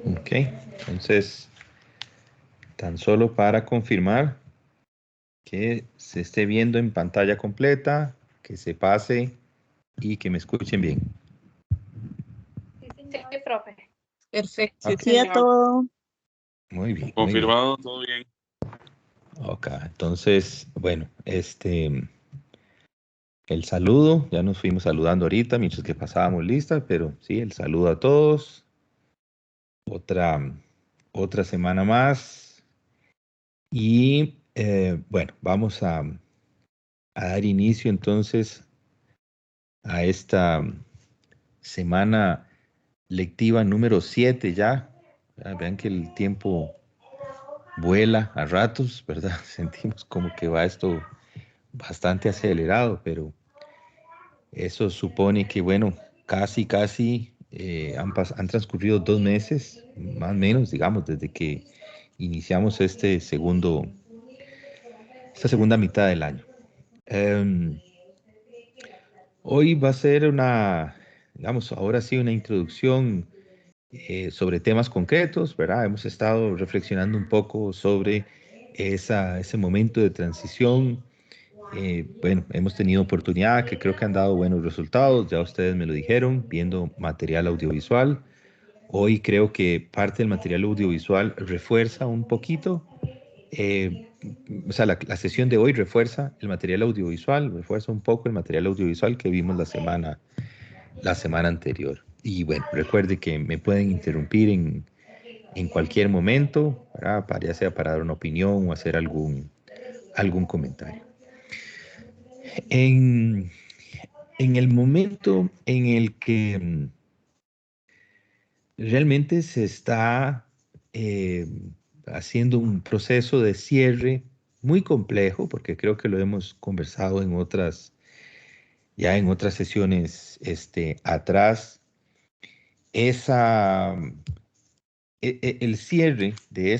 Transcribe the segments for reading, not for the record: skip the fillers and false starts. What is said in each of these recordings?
Ok, entonces, tan solo para confirmar que se esté viendo en pantalla completa, que se pase y que me escuchen bien. Sí, profe. Perfecto. Ok. Sí, a todo. Muy bien. Confirmado, todo bien. Ok, entonces, bueno, el saludo, ya nos fuimos saludando ahorita mientras que pasábamos lista, pero sí, el saludo a todos. Otra semana más. Y bueno, vamos a dar inicio entonces a esta semana lectiva número 7 ya. Vean que el tiempo vuela a ratos, ¿verdad? Sentimos como que va esto bastante acelerado, pero eso supone que, bueno, casi han transcurrido 2 meses, más o menos, digamos, desde que iniciamos esta segunda mitad del año. Hoy va a ser digamos, ahora sí, una introducción sobre temas concretos, ¿verdad? Hemos estado reflexionando un poco sobre ese momento de transición. Bueno, hemos tenido oportunidad que creo que han dado buenos resultados, ya ustedes me lo dijeron, viendo material audiovisual. Hoy creo que parte del material audiovisual refuerza un poquito, o sea, la sesión de hoy refuerza el material audiovisual, refuerza un poco el material audiovisual que vimos la semana anterior. Y bueno, recuerde que me pueden interrumpir en cualquier momento, ¿verdad? Ya sea para dar una opinión o hacer algún comentario. En el momento en el que realmente se está haciendo un proceso de cierre muy complejo, porque creo que lo hemos conversado en otras sesiones atrás, el cierre de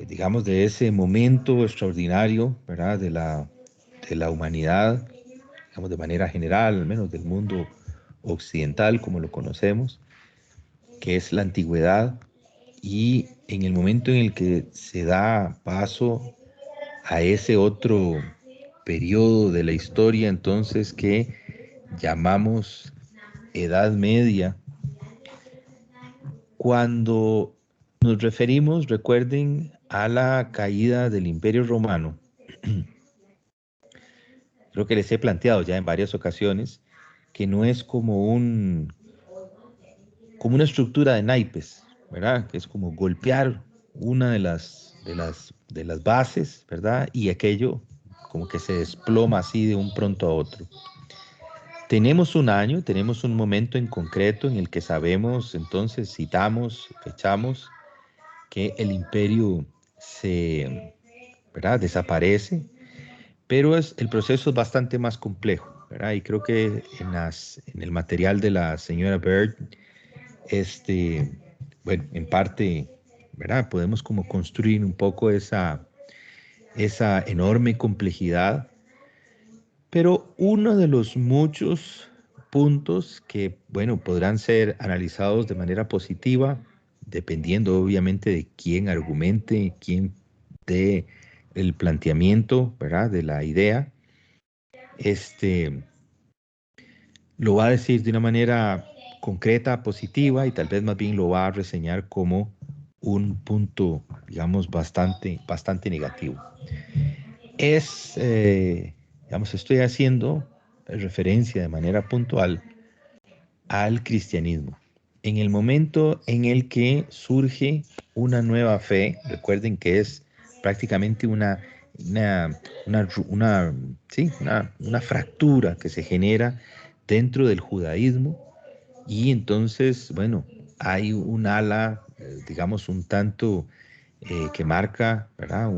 digamos, de ese momento extraordinario, ¿verdad? De la humanidad, digamos, de manera general, al menos del mundo occidental como lo conocemos, que es la antigüedad, y en el momento en el que se da paso a ese otro periodo de la historia, entonces, que llamamos Edad Media, cuando nos referimos, recuerden, a la caída del Imperio Romano. Creo que les he planteado ya en varias ocasiones que no es como una estructura de naipes, ¿verdad? Que es como golpear una de las bases, ¿verdad? Y aquello como que se desploma así de un pronto a otro. Tenemos un año, tenemos un momento en concreto en el que sabemos, entonces citamos, fechamos, que el imperio ¿verdad? Desaparece, pero el proceso es bastante más complejo, ¿verdad? Y creo que en el material de la señora Bird, bueno, en parte, ¿verdad? Podemos como construir un poco esa enorme complejidad, pero uno de los muchos puntos que, bueno, podrán ser analizados de manera positiva, dependiendo obviamente de quién argumente, quién dé el planteamiento, ¿verdad? De la idea, lo va a decir de una manera concreta, positiva, y tal vez más bien lo va a reseñar como un punto, digamos, bastante negativo. Digamos, estoy haciendo referencia de manera puntual al cristianismo. En el momento en el que surge una nueva fe, recuerden que es prácticamente una fractura que se genera dentro del judaísmo, y entonces, bueno, hay un ala, digamos, un tanto que marca, ¿verdad?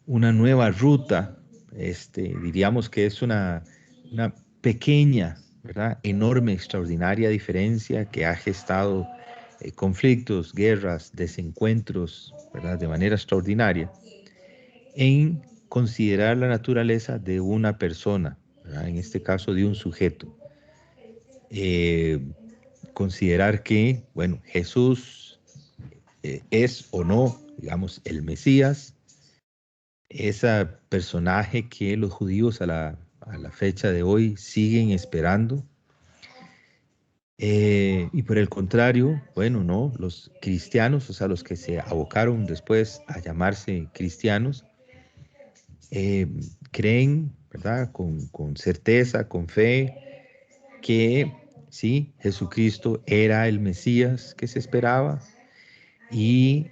Una nueva ruta, diríamos que es una pequeña, ¿verdad? Enorme, extraordinaria diferencia que ha gestado conflictos, guerras, desencuentros, ¿verdad? De manera extraordinaria, en considerar la naturaleza de una persona, ¿verdad? En este caso de un sujeto. Eh, Considerar que, bueno, Jesús es o no, digamos, el Mesías, ese personaje que los judíos a la fecha de hoy siguen esperando. Y por el contrario, bueno, no, los cristianos, o sea, los que se abocaron después a llamarse cristianos, eh, creen, ¿verdad? Con certeza, con fe, que sí, Jesucristo era el Mesías que se esperaba y,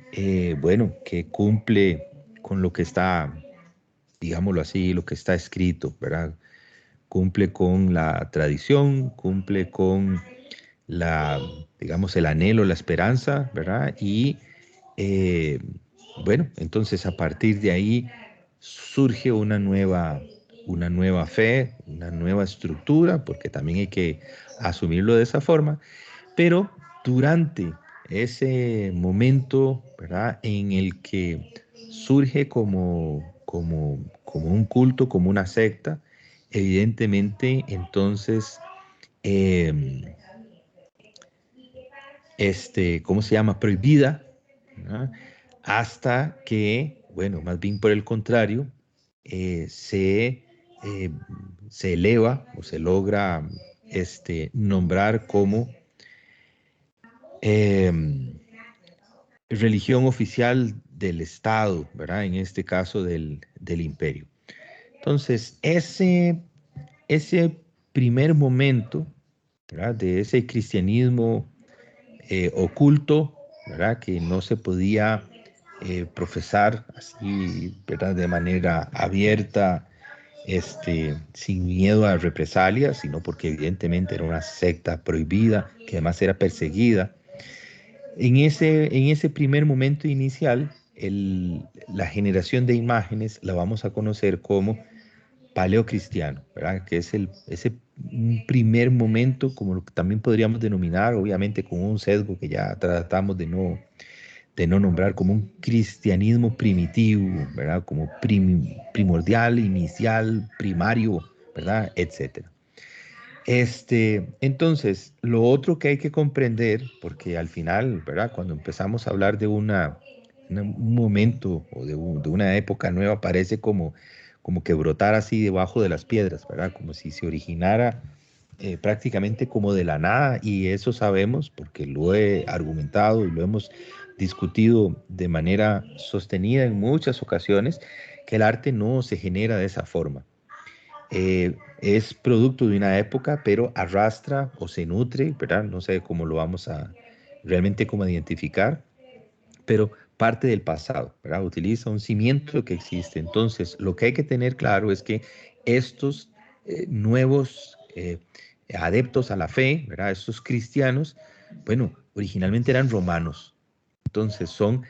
bueno, que cumple con lo que está, digámoslo así, lo que está escrito, ¿verdad? Cumple con la tradición, cumple con la, digamos, el anhelo, la esperanza, ¿verdad? Y eh, bueno, entonces a partir de ahí surge una nueva fe, una nueva estructura, porque también hay que asumirlo de esa forma, pero durante ese momento, ¿verdad? En el que surge como un culto, como una secta, evidentemente entonces eh, ¿cómo se llama? Prohibida, ¿no? Hasta que, bueno, más bien por el contrario, eh, se eleva o se logra nombrar como eh, religión oficial del Estado, ¿verdad? En este caso del imperio. Entonces, ese primer momento, ¿verdad? De ese cristianismo oculto, ¿verdad? Que no se podía profesar así, ¿verdad? De manera abierta, sin miedo a represalias, sino porque evidentemente era una secta prohibida, que además era perseguida. En ese primer momento inicial, la generación de imágenes la vamos a conocer como paleocristiano, ¿verdad? Que es ese un primer momento, como lo que también podríamos denominar, obviamente con un sesgo que ya tratamos de no nombrar, como un cristianismo primitivo, ¿verdad? Como primordial, inicial, primario, ¿verdad? Etcétera. Entonces, lo otro que hay que comprender, porque al final, ¿verdad? Cuando empezamos a hablar de un momento o de una época nueva, parece como que brotar así debajo de las piedras, ¿verdad? Como si se originara prácticamente como de la nada, y eso sabemos porque lo he argumentado y lo hemos discutido de manera sostenida en muchas ocasiones, que el arte no se genera de esa forma. Es producto de una época, pero arrastra o se nutre, ¿verdad? No sé cómo lo vamos a realmente cómo identificar, pero parte del pasado, ¿verdad? Utiliza un cimiento que existe. Entonces, lo que hay que tener claro es que estos nuevos adeptos a la fe, ¿verdad? Estos cristianos, bueno, originalmente eran romanos. Entonces, son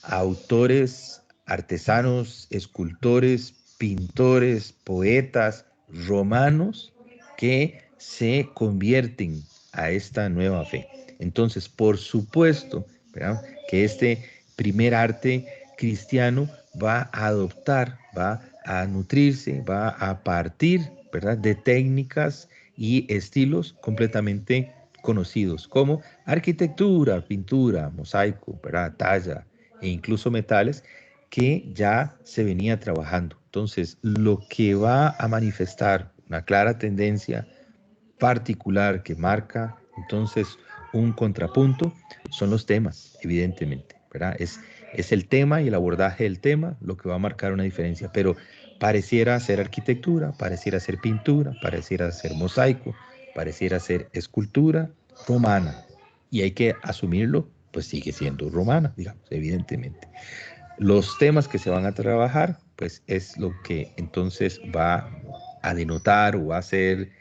autores, artesanos, escultores, pintores, poetas romanos que se convierten a esta nueva fe. Entonces, por supuesto, ¿verdad? Que este primer arte cristiano va a adoptar, va a nutrirse, va a partir, ¿verdad? De técnicas y estilos completamente conocidos como arquitectura, pintura, mosaico, ¿verdad? Talla e incluso metales que ya se venía trabajando. Entonces, lo que va a manifestar una clara tendencia particular que marca entonces un contrapunto son los temas, evidentemente, ¿verdad? Es el tema y el abordaje del tema lo que va a marcar una diferencia, pero pareciera ser arquitectura, pareciera ser pintura, pareciera ser mosaico, pareciera ser escultura romana, y hay que asumirlo, pues sigue siendo romana, digamos, evidentemente. Los temas que se van a trabajar, pues es lo que entonces va a denotar o va a ser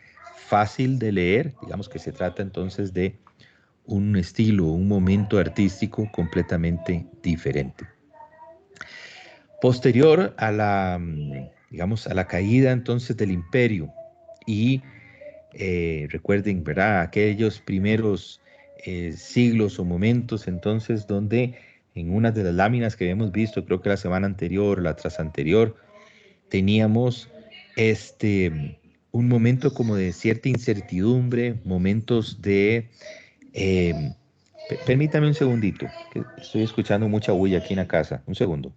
fácil de leer. Digamos que se trata entonces de un estilo, un momento artístico completamente diferente. Posterior a digamos, a la caída entonces del imperio y recuerden, ¿verdad? Aquellos primeros siglos o momentos entonces donde en una de las láminas que habíamos visto, creo que la semana anterior, la tras anterior, teníamos un momento como de cierta incertidumbre, momentos de... eh, permítame un segundito, que estoy escuchando mucha bulla aquí en la casa. Un segundo.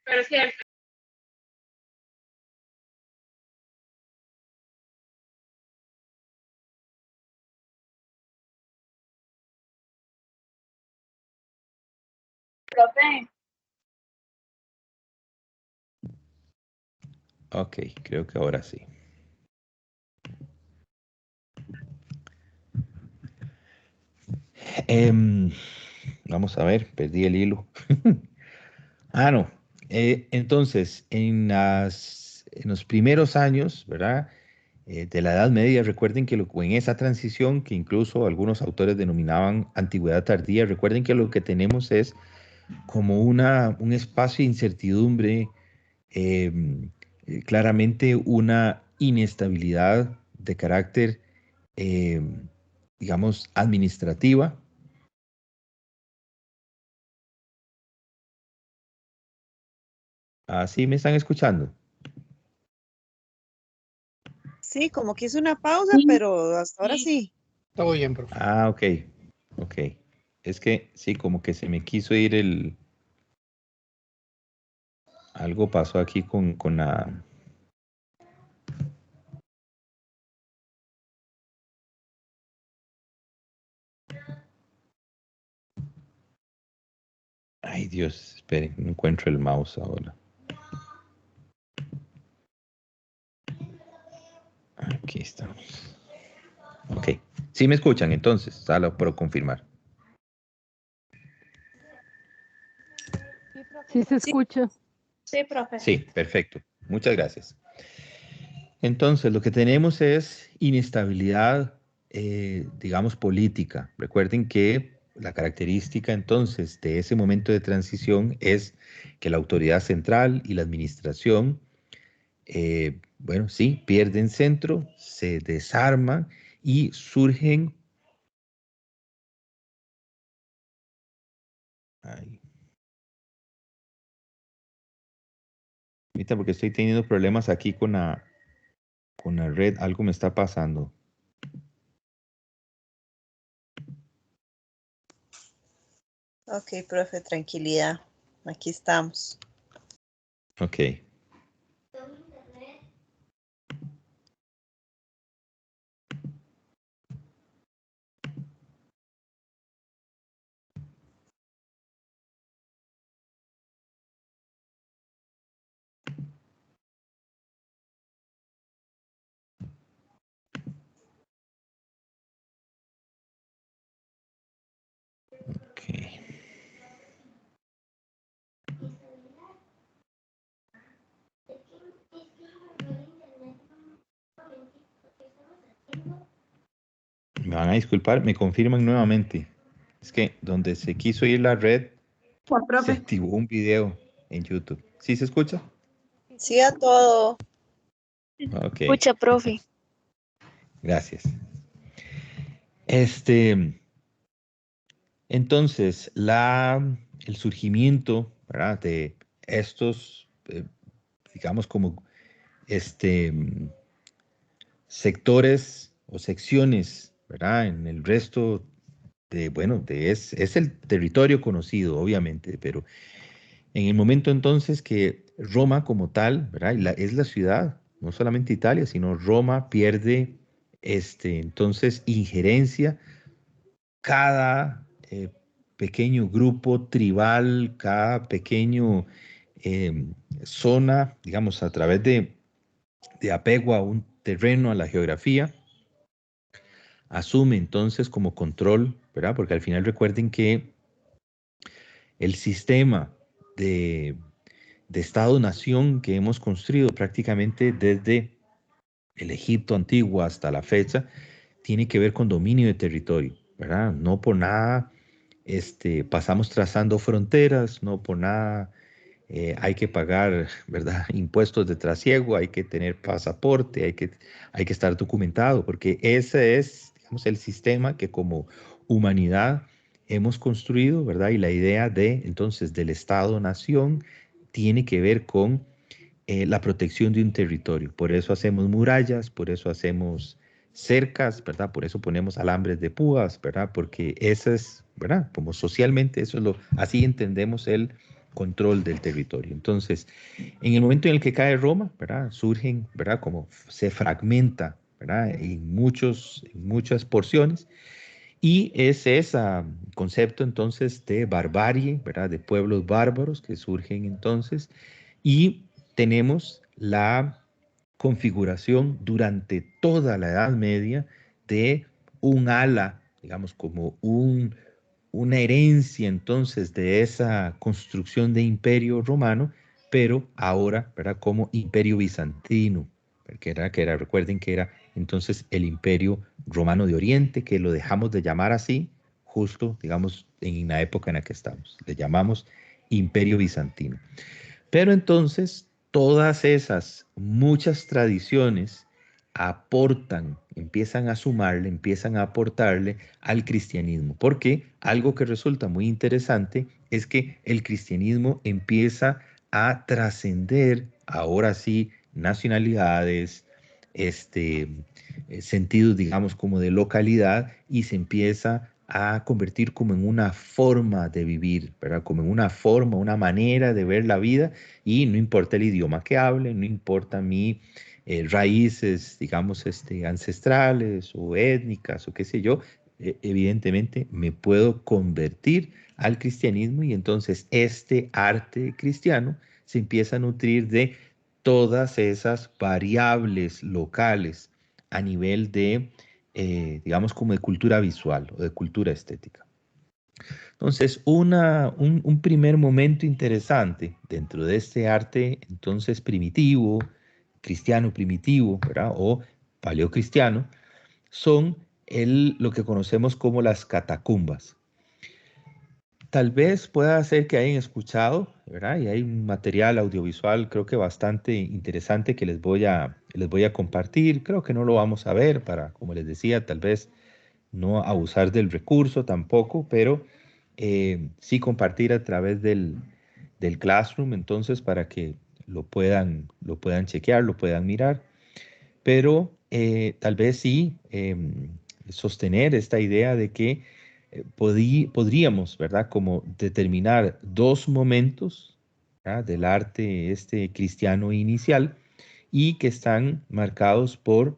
Pero sí, profe. Ok, creo que ahora sí. Vamos a ver, perdí el hilo. No. Entonces, en los primeros años, ¿verdad? De la Edad Media, recuerden que en esa transición que incluso algunos autores denominaban antigüedad tardía, recuerden que lo que tenemos es como un espacio de incertidumbre, em, claramente una inestabilidad de carácter, em, digamos, administrativa. ¿Así me están escuchando? Sí, como que hizo una pausa, Sí, pero hasta ahora sí. Todo bien, profe. Ok, ok. Es que sí, como que se me quiso ir algo pasó aquí con la... Ay, Dios, esperen, no encuentro el mouse ahora. Aquí estamos. Ok. Sí me escuchan entonces, solo por confirmar. sí se escucha. Sí, profe. Sí, perfecto. Muchas gracias. Entonces, lo que tenemos es inestabilidad, digamos, política. Recuerden que la característica entonces de ese momento de transición es que la autoridad central y la administración, bueno, sí, pierden centro, se desarman y surgen... Ay, ahorita porque estoy teniendo problemas aquí con la red, algo me está pasando. Ok, profe, tranquilidad. Aquí estamos. Ok. Ok. Me van a disculpar, me confirman nuevamente. Es que donde se quiso ir la red, Pues, se profe. activó un video en YouTube. ¿Sí se escucha? Sí a todo. Ok, Escucha, profe. gracias. Entonces, el surgimiento, ¿verdad? De estos, digamos, como sectores o secciones, ¿verdad? En el resto bueno, es el territorio conocido, obviamente, pero en el momento entonces que Roma como tal, ¿verdad? Es la ciudad, no solamente Italia, sino Roma pierde entonces injerencia, cada pequeño grupo tribal, cada pequeño zona, digamos, a través de apego a un terreno, a la geografía, asume entonces como control, ¿verdad? Porque al final recuerden que el sistema de, de Estado-nación que hemos construido prácticamente desde el Egipto antiguo hasta la fecha tiene que ver con dominio de territorio, ¿verdad? No por nada pasamos trazando fronteras, no por nada hay que pagar, ¿verdad? Impuestos de trasiego, hay que tener pasaporte, hay que estar documentado, porque ese es, digamos, el sistema que como humanidad hemos construido, ¿verdad? Y la idea entonces, del Estado-nación tiene que ver con la protección de un territorio. Por eso hacemos murallas, por eso hacemos cercas, ¿verdad? Por eso ponemos alambres de púas, ¿verdad? Porque eso es, ¿verdad? Como socialmente, así entendemos el control del territorio. Entonces, en el momento en el que cae Roma, ¿verdad? Surgen, ¿verdad? Como se fragmenta, ¿verdad? En muchas porciones. Y es ese concepto entonces de barbarie, ¿verdad? De pueblos bárbaros que surgen entonces. Y tenemos la configuración durante toda la Edad Media de un ala, digamos, como una herencia entonces de esa construcción de imperio romano, pero ahora, ¿verdad? Como imperio bizantino, recuerden que era entonces el imperio romano de Oriente, que lo dejamos de llamar así, justo, digamos, en la época en la que estamos. Le llamamos imperio bizantino. Pero entonces todas esas muchas tradiciones aportan, empiezan a sumarle, empiezan a aportarle al cristianismo. Porque algo que resulta muy interesante es que el cristianismo empieza a trascender, ahora sí, nacionalidades, sentidos, digamos, como de localidad, y se empieza a convertir como en una forma de vivir, ¿verdad? Como en una forma, una manera de ver la vida, y no importa el idioma que hable, no importa mi raíces, digamos, ancestrales o étnicas o qué sé yo, evidentemente me puedo convertir al cristianismo, y entonces este arte cristiano se empieza a nutrir de todas esas variables locales a nivel de, digamos, como de cultura visual o de cultura estética. Entonces, un primer momento interesante dentro de este arte, entonces, primitivo, cristiano primitivo, ¿verdad? O paleocristiano, son lo que conocemos como las catacumbas. Tal vez pueda ser que hayan escuchado, ¿verdad? Y hay un material audiovisual, creo que bastante interesante, que les voy a compartir. Creo que no lo vamos a ver para, como les decía, tal vez no abusar del recurso tampoco, pero sí compartir a través del Classroom, entonces, para que lo puedan chequear, lo puedan mirar. Pero tal vez sí sostener esta idea de que podríamos, ¿verdad? Como determinar dos momentos, ¿verdad? Del arte cristiano inicial, y que están marcados por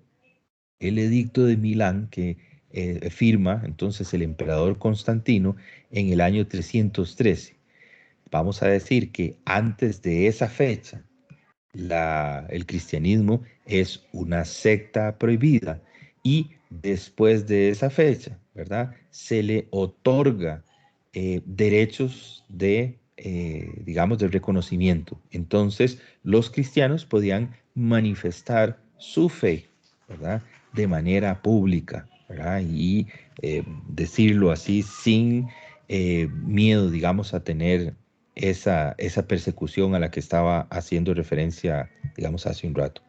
el edicto de Milán que firma entonces el emperador Constantino en el año 313. Vamos a decir que antes de esa fecha, el cristianismo es una secta prohibida, y después de esa fecha, ¿verdad? Se le otorga derechos digamos, de reconocimiento. Entonces, los cristianos podían manifestar su fe, ¿verdad? De manera pública, ¿verdad? Y decirlo así sin miedo, digamos, a tener esa persecución a la que estaba haciendo referencia, digamos, hace un rato.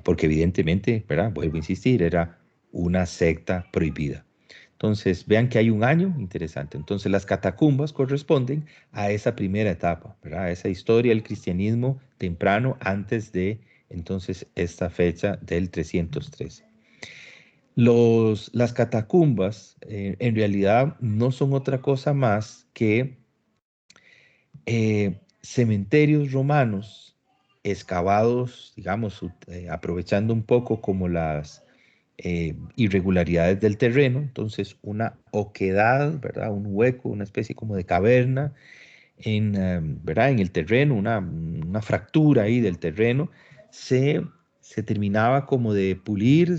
Porque evidentemente, ¿verdad? Vuelvo a insistir, era una secta prohibida. Entonces, vean que hay un año interesante. Entonces, las catacumbas corresponden a esa primera etapa, ¿verdad? A esa historia del cristianismo temprano, antes de, entonces, esta fecha del 313. Las catacumbas, en realidad, no son otra cosa más que cementerios romanos excavados, digamos, aprovechando un poco como las irregularidades del terreno. Entonces, una oquedad, ¿verdad? Un hueco, una especie como de caverna ¿verdad? En el terreno, una fractura ahí del terreno, se, se terminaba como de pulir,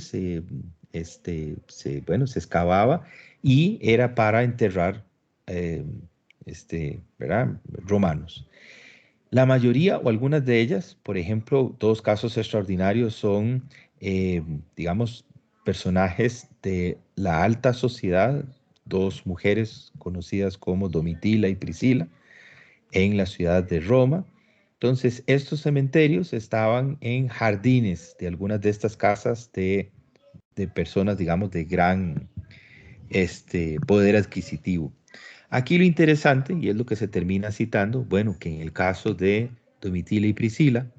bueno, se excavaba, y era para enterrar, eh, ¿verdad? Romanos. La mayoría o algunas de ellas, por ejemplo, dos casos extraordinarios son, digamos, personajes de la alta sociedad dos mujeres conocidas como Domitila y Priscila en la ciudad de Roma. Entonces, estos cementerios estaban en jardines de algunas de estas casas de personas, digamos, de gran poder adquisitivo. Aquí lo interesante, y es lo que se termina citando, bueno, que en el caso de Domitila y Priscila,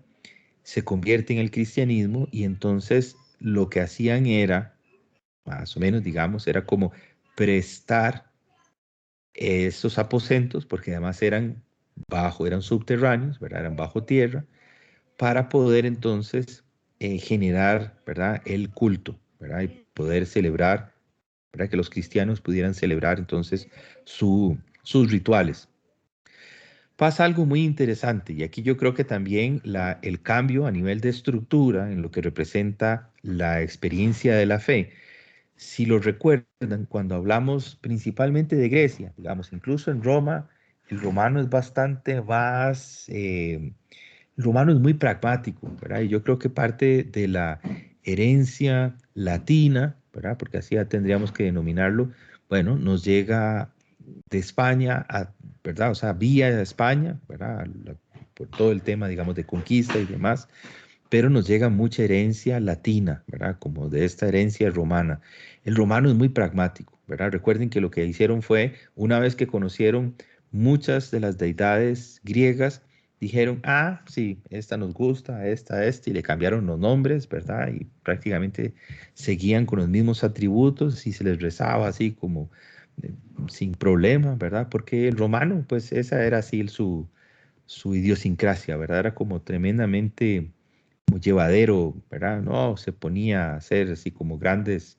se convierte en el cristianismo y entonces lo que hacían era, más o menos, digamos, era como prestar esos aposentos, porque además eran subterráneos, ¿verdad? Eran bajo tierra, para poder entonces generar, ¿verdad? El culto, ¿verdad? Y poder celebrar, ¿verdad? Que los cristianos pudieran celebrar entonces sus rituales. Pasa algo muy interesante y aquí yo creo que también el cambio a nivel de estructura en lo que representa la experiencia de la fe, si lo recuerdan, cuando hablamos principalmente de Grecia, digamos, incluso en Roma, el romano es bastante más, el romano es muy pragmático, ¿verdad? Y yo creo que parte de la herencia latina, ¿verdad? Porque así ya tendríamos que denominarlo, bueno, nos llega de España, ¿verdad? O sea, vía España, ¿verdad? Por todo el tema, digamos, de conquista y demás, pero nos llega mucha herencia latina, ¿verdad? Como de esta herencia romana. El romano es muy pragmático, ¿verdad? Recuerden que lo que hicieron fue, una vez que conocieron muchas de las deidades griegas, dijeron, ah, sí, esta nos gusta, esta, y le cambiaron los nombres, ¿verdad? Y prácticamente seguían con los mismos atributos y se les rezaba así como eh, sin problema, ¿verdad? Porque el romano, pues esa era así su idiosincrasia, ¿verdad? Era como tremendamente como llevadero, ¿verdad? No, se ponía a hacer así como grandes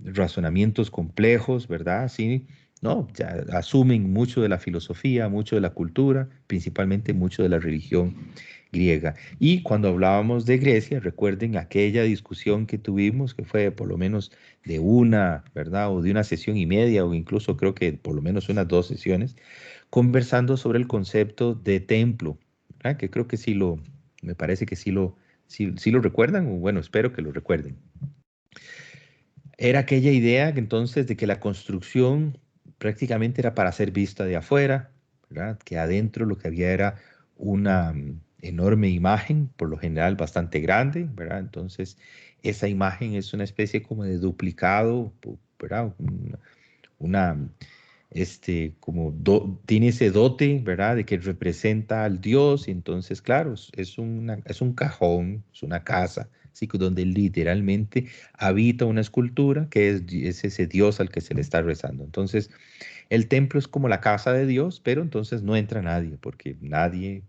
razonamientos complejos, ¿verdad? Sí, no, ya asumen mucho de la filosofía, mucho de la cultura, principalmente mucho de la religión griega. Y cuando hablábamos de Grecia, recuerden aquella discusión que tuvimos, que fue por lo menos de una, ¿verdad? O de una sesión y media, o incluso creo que por lo menos unas dos sesiones, conversando sobre el concepto de templo, ¿verdad? Que creo que me parece que sí lo recuerdan, o bueno, espero que lo recuerden. Era aquella idea que entonces de que la construcción prácticamente era para ser vista de afuera, ¿verdad? Que adentro lo que había era una enorme imagen, por lo general bastante grande, ¿verdad? Entonces, esa imagen es una especie como de duplicado, ¿verdad? Una tiene ese dote, ¿verdad? De que representa al Dios, y entonces, claro, es un cajón, es una casa, así que donde literalmente habita una escultura que es ese Dios al que se le está rezando. Entonces, el templo es como la casa de Dios, pero entonces no entra nadie, porque nadie,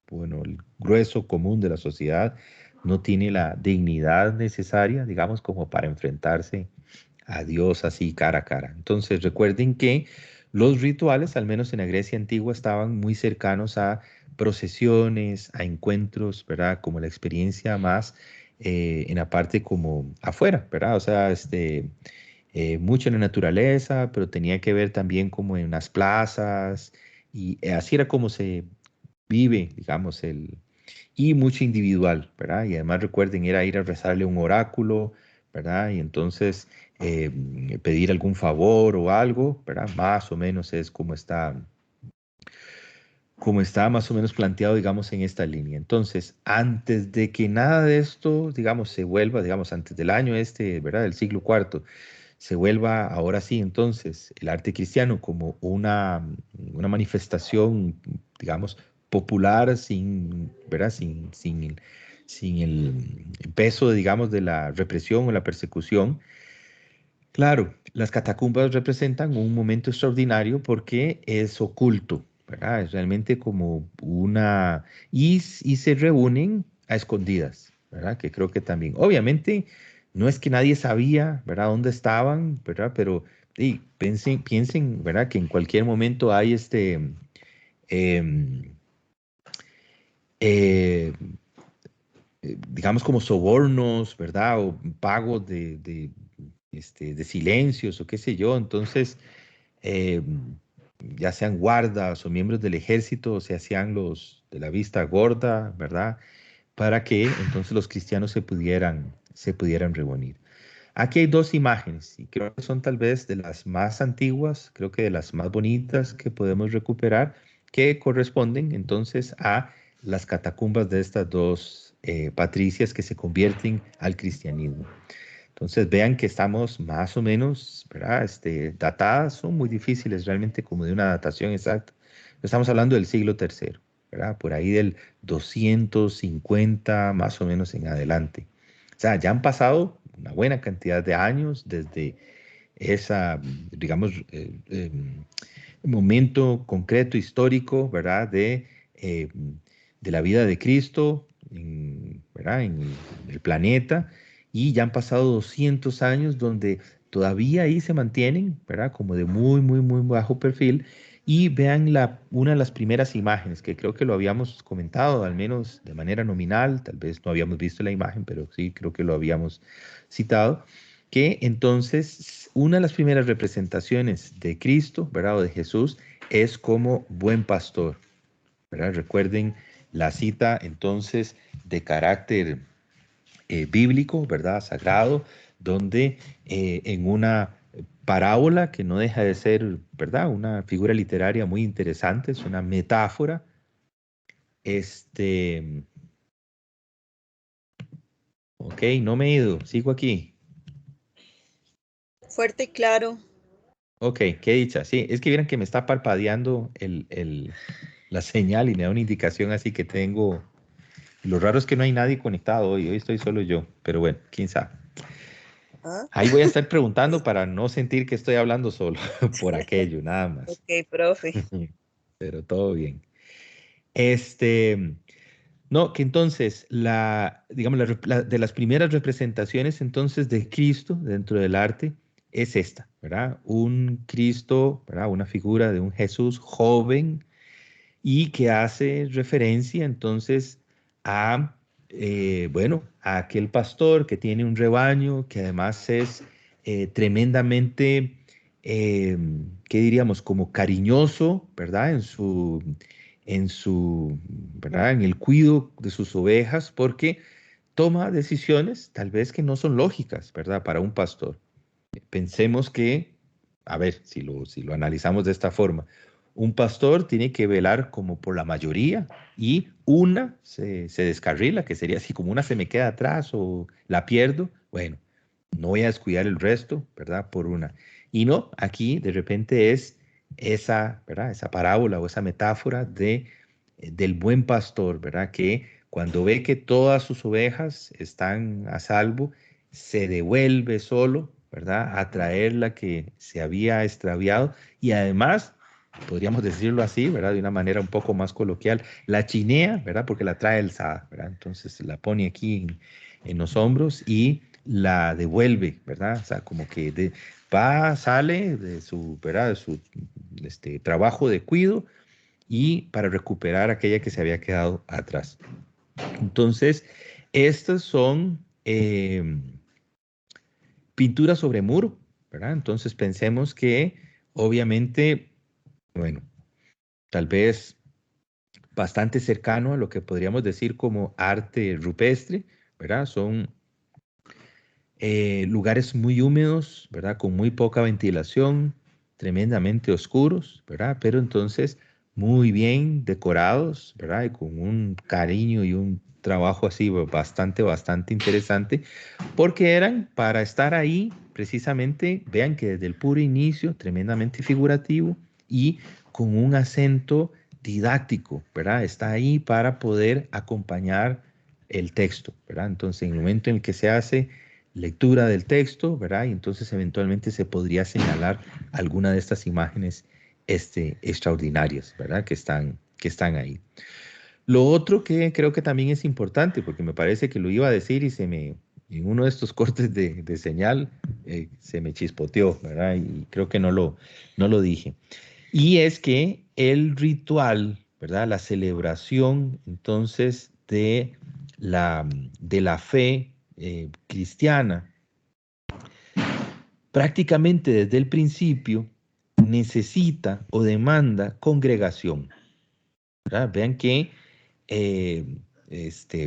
bueno, el grueso común de la sociedad no tiene la dignidad necesaria, digamos, como para enfrentarse a Dios así cara a cara. Entonces recuerden que los rituales, al menos en la Grecia antigua, estaban muy cercanos a procesiones, a encuentros, ¿verdad? Como la experiencia más en la parte como afuera, ¿verdad? O sea, mucho en la naturaleza, pero tenía que ver también como en las plazas y así era como se vive, digamos, y mucho individual, ¿verdad? Y además recuerden, era ir a rezarle a un oráculo, ¿verdad? Y entonces pedir algún favor o algo, ¿verdad? Más o menos es como está más o menos planteado, digamos, en esta línea. Entonces, antes de que nada de esto, digamos, se vuelva, digamos, antes del año ¿verdad? Del siglo cuarto, se vuelva ahora sí, entonces, el arte cristiano como una manifestación, digamos, popular ¿verdad? Sin el peso, digamos, de la represión o la persecución. Claro, las catacumbas representan un momento extraordinario porque es oculto, ¿verdad? Es realmente como y se reúnen a escondidas, ¿verdad? Que creo que también, obviamente, no es que nadie sabía, ¿verdad? Dónde estaban, ¿verdad? Pero piensen, ¿verdad? Que en cualquier momento hay em, eh, digamos como sobornos, ¿verdad? O pagos de silencios o qué sé yo. Entonces, eh, ya sean guardas o miembros del ejército, se hacían los de la vista gorda, ¿verdad? Para que entonces los cristianos se pudieran reunir. Aquí hay dos imágenes y creo que son tal vez de las más antiguas, creo que de las más bonitas que podemos recuperar, que corresponden entonces a las catacumbas de estas dos patricias que se convierten al cristianismo. Entonces vean que estamos más o menos, ¿verdad? Datadas, son muy difíciles realmente como de una datación exacta. Estamos hablando del siglo III, ¿verdad? Por ahí del 250 más o menos en adelante. O sea, ya han pasado una buena cantidad de años desde esa, digamos, momento concreto, histórico, ¿verdad? De la vida de Cristo, ¿verdad? En el planeta, y ya han pasado 200 años donde todavía ahí se mantienen, ¿verdad? Como de muy, muy, muy bajo perfil. Y vean una de las primeras imágenes, que creo que lo habíamos comentado, al menos de manera nominal, tal vez no habíamos visto la imagen, pero sí creo que lo habíamos citado, que entonces una de las primeras representaciones de Cristo, ¿verdad? O de Jesús, es como buen pastor, ¿verdad? Recuerden la cita entonces de carácter bíblico, ¿verdad? Sagrado, donde en una parábola que no deja de ser, ¿verdad? Una figura literaria muy interesante, es una metáfora. Ok, no me he ido, sigo aquí. Fuerte y claro. Ok, qué dicha. Sí, es que vieran que me está parpadeando la señal y me da una indicación así que tengo. Lo raro es que no hay nadie conectado hoy estoy solo yo, pero bueno, quién sabe. ¿Ah? Ahí voy a estar preguntando para no sentir que estoy hablando solo por aquello, nada más. Ok, profe. Pero todo bien. No, que entonces, digamos, de las primeras representaciones entonces de Cristo dentro del arte es esta, ¿verdad? Un Cristo, ¿verdad? Una figura de un Jesús joven y que hace referencia entonces a, bueno, a aquel pastor que tiene un rebaño, que además es tremendamente, ¿qué diríamos? Como cariñoso, ¿verdad? ¿Verdad? En el cuidado de sus ovejas, porque toma decisiones tal vez que no son lógicas, ¿verdad? Para un pastor. Pensemos que, a ver, si lo analizamos de esta forma, un pastor tiene que velar como por la mayoría y una se descarrila, que sería así como una se me queda atrás o la pierdo, bueno, no voy a descuidar el resto, ¿verdad? Por una. Y no, aquí de repente es esa, ¿verdad? Esa parábola o esa metáfora del buen pastor, ¿verdad? Que cuando ve que todas sus ovejas están a salvo, se devuelve solo, ¿verdad? A traer la que se había extraviado y además, podríamos decirlo así, ¿verdad? De una manera un poco más coloquial, la chinea, ¿verdad? Porque la trae alzada, ¿verdad? Entonces la pone aquí en los hombros y la devuelve, ¿verdad? O sea, como que sale de su, ¿verdad? De su trabajo de cuido y para recuperar aquella que se había quedado atrás. Entonces, estas son pinturas sobre muro, ¿verdad? Entonces pensemos que obviamente, bueno, tal vez bastante cercano a lo que podríamos decir como arte rupestre, ¿verdad? Son lugares muy húmedos, ¿verdad? Con muy poca ventilación, tremendamente oscuros, ¿verdad? Pero entonces muy bien decorados, ¿verdad? Y con un cariño y un trabajo así bastante, bastante interesante, porque eran para estar ahí precisamente, vean que desde el puro inicio, tremendamente figurativo y con un acento didáctico, ¿verdad? Está ahí para poder acompañar el texto, ¿verdad? Entonces, en el momento en el que se hace lectura del texto, ¿verdad? Y entonces eventualmente se podría señalar alguna de estas imágenes extraordinarias, ¿verdad? Que están ahí. Lo otro que creo que también es importante, porque me parece que lo iba a decir y en uno de estos cortes de señal se me chispoteó, ¿verdad? Y creo que no lo dije. Y es que el ritual, ¿verdad? La celebración entonces de la fe cristiana, prácticamente desde el principio necesita o demanda congregación, ¿verdad? Vean que,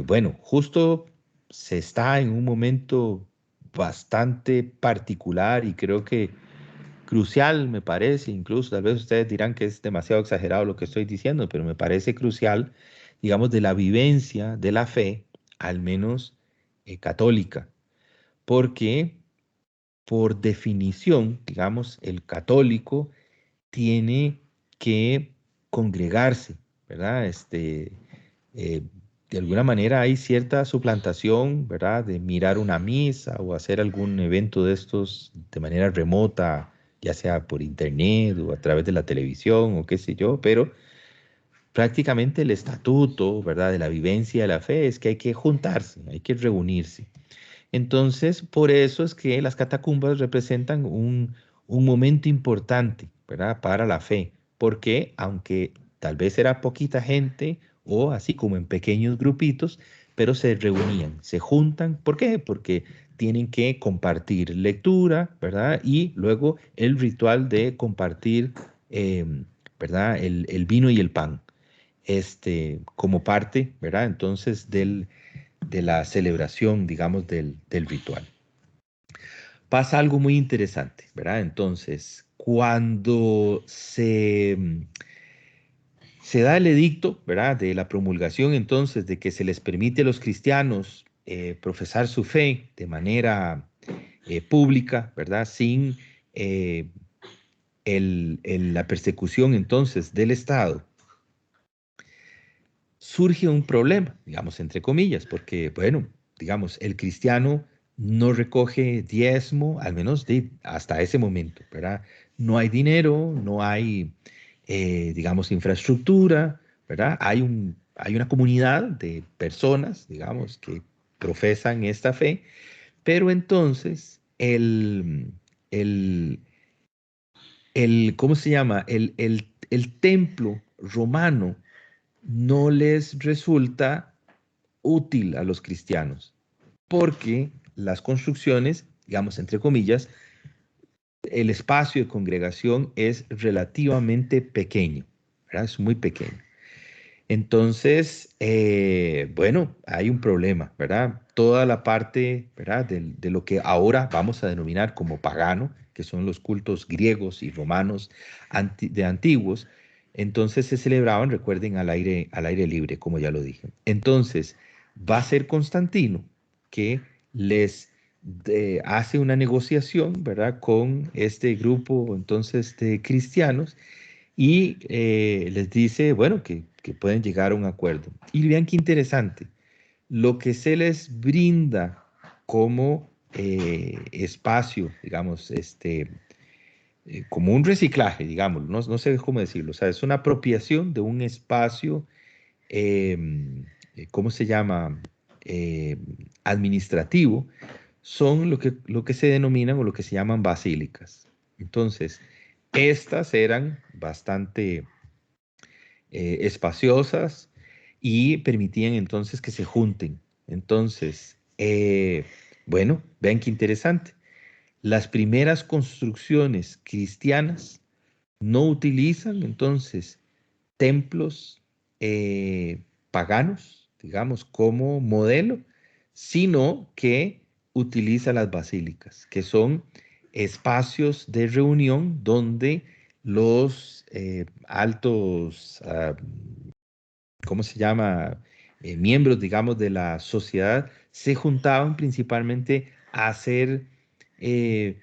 bueno, justo se está en un momento bastante particular y creo que crucial, me parece, incluso tal vez ustedes dirán que es demasiado exagerado lo que estoy diciendo, pero me parece crucial, digamos, de la vivencia de la fe, al menos católica, porque por definición, digamos, el católico tiene que congregarse, ¿verdad? Eh, de alguna manera hay cierta suplantación, ¿verdad? De mirar una misa o hacer algún evento de estos de manera remota, ya sea por internet o a través de la televisión o qué sé yo, pero prácticamente el estatuto, ¿verdad? De la vivencia de la fe es que hay que juntarse, hay que reunirse. Entonces, por eso es que las catacumbas representan un momento importante, ¿verdad? Para la fe, porque aunque tal vez era poquita gente o así como en pequeños grupitos, pero se reunían, se juntan. ¿Por qué? Porque tienen que compartir lectura, ¿verdad? Y luego el ritual de compartir, ¿verdad? El vino y el pan, como parte, ¿verdad? Entonces de la celebración, digamos, del ritual. Pasa algo muy interesante, ¿verdad? Entonces, cuando se da el edicto, ¿verdad? De la promulgación, entonces, de que se les permite a los cristianos profesar su fe de manera pública, ¿verdad? Sin eh, la persecución, entonces, del Estado, surge un problema, digamos, entre comillas, porque, bueno, digamos, el cristiano no recoge diezmo, al menos hasta ese momento, ¿verdad? No hay dinero, no hay, digamos, infraestructura, ¿verdad? Hay una comunidad de personas, digamos, que profesan esta fe, pero entonces el, ¿cómo se llama? El templo romano no les resulta útil a los cristianos, porque las construcciones, digamos, entre comillas, el espacio de congregación es relativamente pequeño, ¿verdad? Es muy pequeño. Entonces, bueno, hay un problema, ¿verdad? Toda la parte, ¿verdad? De lo que ahora vamos a denominar como pagano, que son los cultos griegos y romanos de antiguos, entonces se celebraban, recuerden, al aire libre, como ya lo dije. Entonces, va a ser Constantino que les hace una negociación, ¿verdad? Con este grupo, entonces, de cristianos y les dice, bueno, que pueden llegar a un acuerdo. Y vean qué interesante, lo que se les brinda como espacio, digamos, como un reciclaje, digamos, no sé cómo decirlo, o sea, es una apropiación de un espacio, ¿cómo se llama? Eh, Administrativo, son lo que se denominan o lo que se llaman basílicas. Entonces, estas eran bastante espaciosas y permitían entonces que se junten. Entonces, bueno, vean qué interesante. Las primeras construcciones cristianas no utilizan entonces templos paganos, digamos, como modelo, sino que utiliza las basílicas, que son espacios de reunión donde los altos, ¿cómo se llama? Miembros, digamos, de la sociedad se juntaban principalmente a hacer eh,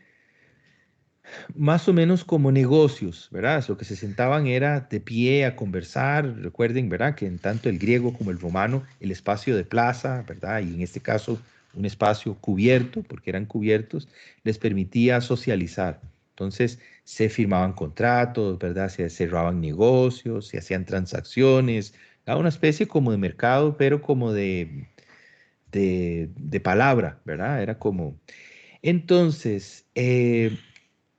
más o menos como negocios, ¿verdad? Lo que se sentaban era de pie a conversar. Recuerden, ¿verdad? Que en tanto el griego como el romano, el espacio de plaza, ¿verdad? Y en este caso, un espacio cubierto, porque eran cubiertos, les permitía socializar. Entonces, se firmaban contratos, ¿verdad? Se cerraban negocios, se hacían transacciones, era una especie como de mercado, pero como de palabra, ¿verdad? Era como... Entonces,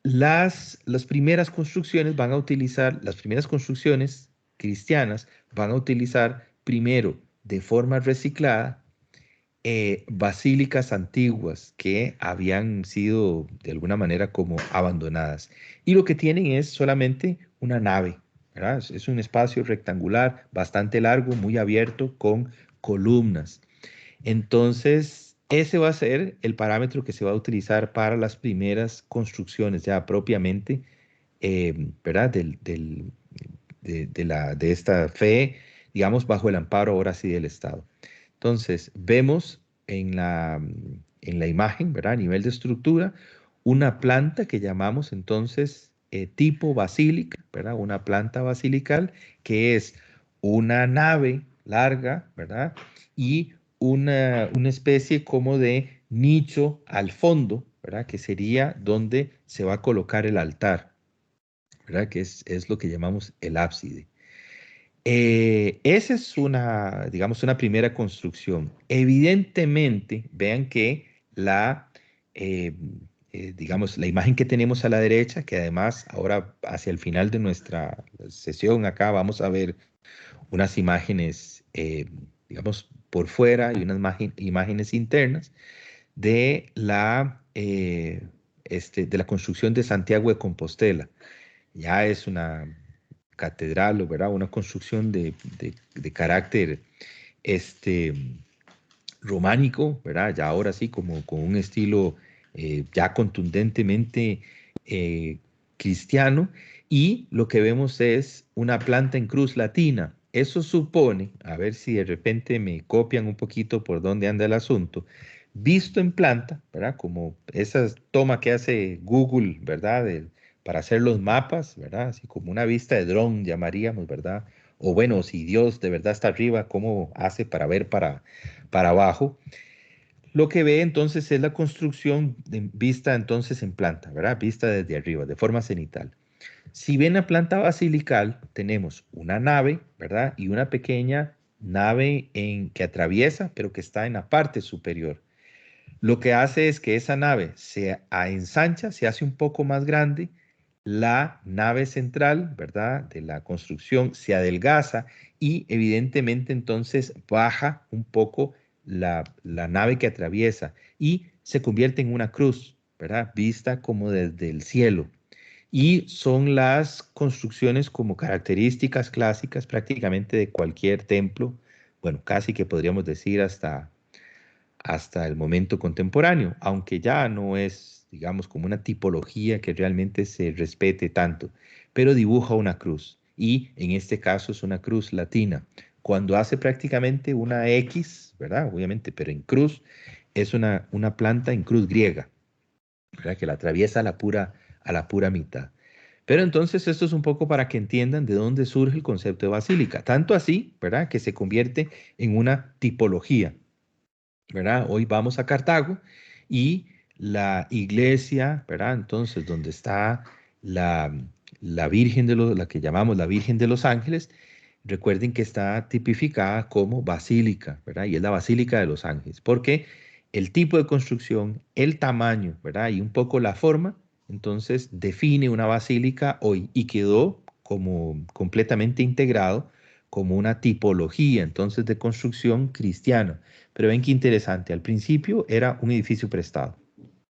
las primeras construcciones van a utilizar, las primeras construcciones cristianas van a utilizar primero de forma reciclada basílicas antiguas que habían sido de alguna manera como abandonadas. Y lo que tienen es solamente una nave, ¿verdad? Es un espacio rectangular, bastante largo, muy abierto, con columnas. Entonces, ese va a ser el parámetro que se va a utilizar para las primeras construcciones ya propiamente, ¿verdad? De esta fe, digamos, bajo el amparo ahora sí del Estado. Entonces, vemos en la imagen, ¿verdad? A nivel de estructura, una planta que llamamos entonces tipo basílica, ¿verdad? Una planta basilical que es una nave larga, ¿verdad? Y una especie como de nicho al fondo, ¿verdad? Que sería donde se va a colocar el altar, ¿verdad? Que es lo que llamamos el ábside. Esa es una, digamos, una primera construcción. Evidentemente, vean que eh, digamos, la imagen que tenemos a la derecha, que además ahora hacia el final de nuestra sesión acá vamos a ver unas imágenes, digamos, por fuera y unas imágenes internas de de la construcción de Santiago de Compostela. Ya es una catedral, o ¿verdad? Una construcción de carácter este, románico, ¿verdad? Ya ahora sí, como con un estilo ya contundentemente eh, cristiano, y lo que vemos es una planta en cruz latina. Eso supone, a ver si de repente me copian un poquito por dónde anda el asunto, visto en planta, ¿verdad? Como esa toma que hace Google, ¿verdad? Para hacer los mapas, ¿verdad? Así como una vista de dron llamaríamos, ¿verdad? O bueno, si Dios de verdad está arriba, ¿cómo hace para ver para abajo? Lo que ve entonces es la construcción vista entonces en planta, ¿verdad? Vista desde arriba, de forma cenital. Si ven la planta basilical, tenemos una nave, ¿verdad? Y una pequeña nave que atraviesa, pero que está en la parte superior. Lo que hace es que esa nave se ensancha, se hace un poco más grande, la nave central, ¿verdad? De la construcción se adelgaza y evidentemente entonces baja un poco la nave que atraviesa y se convierte en una cruz, ¿verdad? Vista como desde el cielo. Y son las construcciones como características clásicas prácticamente de cualquier templo, bueno, casi que podríamos decir hasta el momento contemporáneo, aunque ya no es, digamos, como una tipología que realmente se respete tanto, pero dibuja una cruz y en este caso es una cruz latina. Cuando hace prácticamente una X, ¿verdad? Obviamente, pero en cruz, es una planta en cruz griega, ¿verdad? Que la atraviesa a la pura mitad. Pero entonces esto es un poco para que entiendan de dónde surge el concepto de basílica. Tanto así, ¿verdad? Que se convierte en una tipología. ¿Verdad? Hoy vamos a Cartago y la iglesia, ¿verdad? Entonces, donde está la, la Virgen la que llamamos la Virgen de los Ángeles, recuerden que está tipificada como basílica, ¿verdad? Y es la Basílica de los Ángeles, porque el tipo de construcción, el tamaño, ¿verdad? Y un poco la forma, entonces define una basílica hoy y quedó como completamente integrado como una tipología, entonces, de construcción cristiana. Pero ven qué interesante, al principio era un edificio prestado.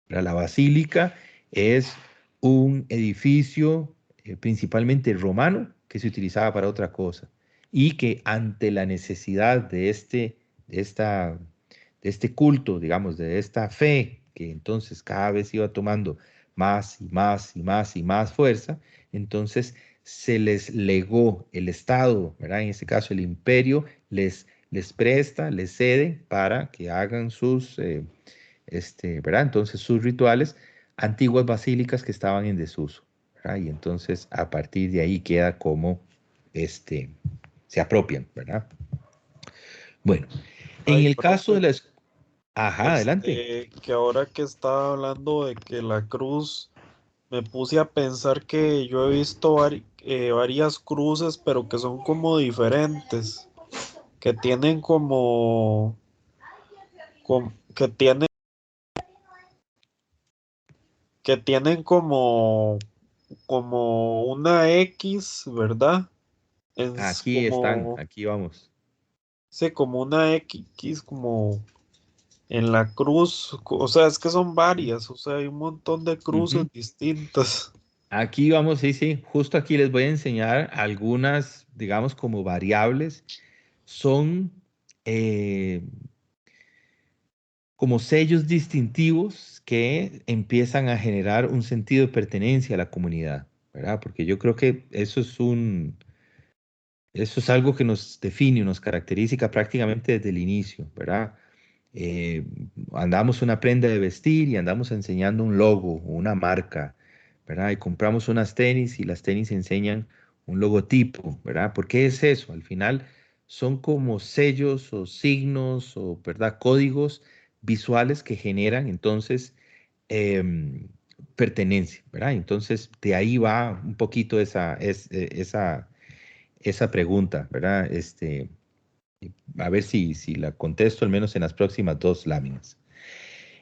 La basílica es un edificio principalmente romano que se utilizaba para otra cosa y que ante la necesidad de esta, de este culto, digamos, de esta fe, que entonces cada vez iba tomando más y más y más y más fuerza, entonces se les legó el Estado, ¿verdad? En este caso el imperio les presta, les cede para que hagan sus, ¿verdad? Entonces sus rituales, antiguas basílicas que estaban en desuso, ¿verdad? Y entonces a partir de ahí queda como, este, se apropian, ¿verdad? Bueno, en Ay, el caso de profe, la... Ajá, adelante. que ahora que estaba hablando de que la cruz, me puse a pensar que yo he visto varias cruces, pero que son como diferentes, que tienen que tienen como una X, ¿verdad? Es Aquí están, como, aquí vamos. sí, como una X, como en la cruz, o sea, es que son varias, o sea, hay un montón de cruces Ujú. distintas. Aquí vamos, sí, sí, justo aquí les voy a enseñar algunas, digamos, como variables. Son, eh, como sellos distintivos que empiezan a generar un sentido de pertenencia a la comunidad, ¿verdad? Porque yo creo que eso es algo que nos define, nos caracteriza prácticamente desde el inicio, ¿verdad? Eh, Andamos una prenda de vestir y andamos enseñando un logo o una marca, ¿verdad? Y compramos unas tenis y las tenis enseñan un logotipo, ¿verdad? ¿Por qué es eso? Al final son como sellos o signos o, ¿verdad? Códigos visuales que generan entonces em, pertenencia, ¿verdad? Entonces de ahí va un poquito esa pregunta, ¿verdad? A ver si la contesto al menos en las próximas dos láminas.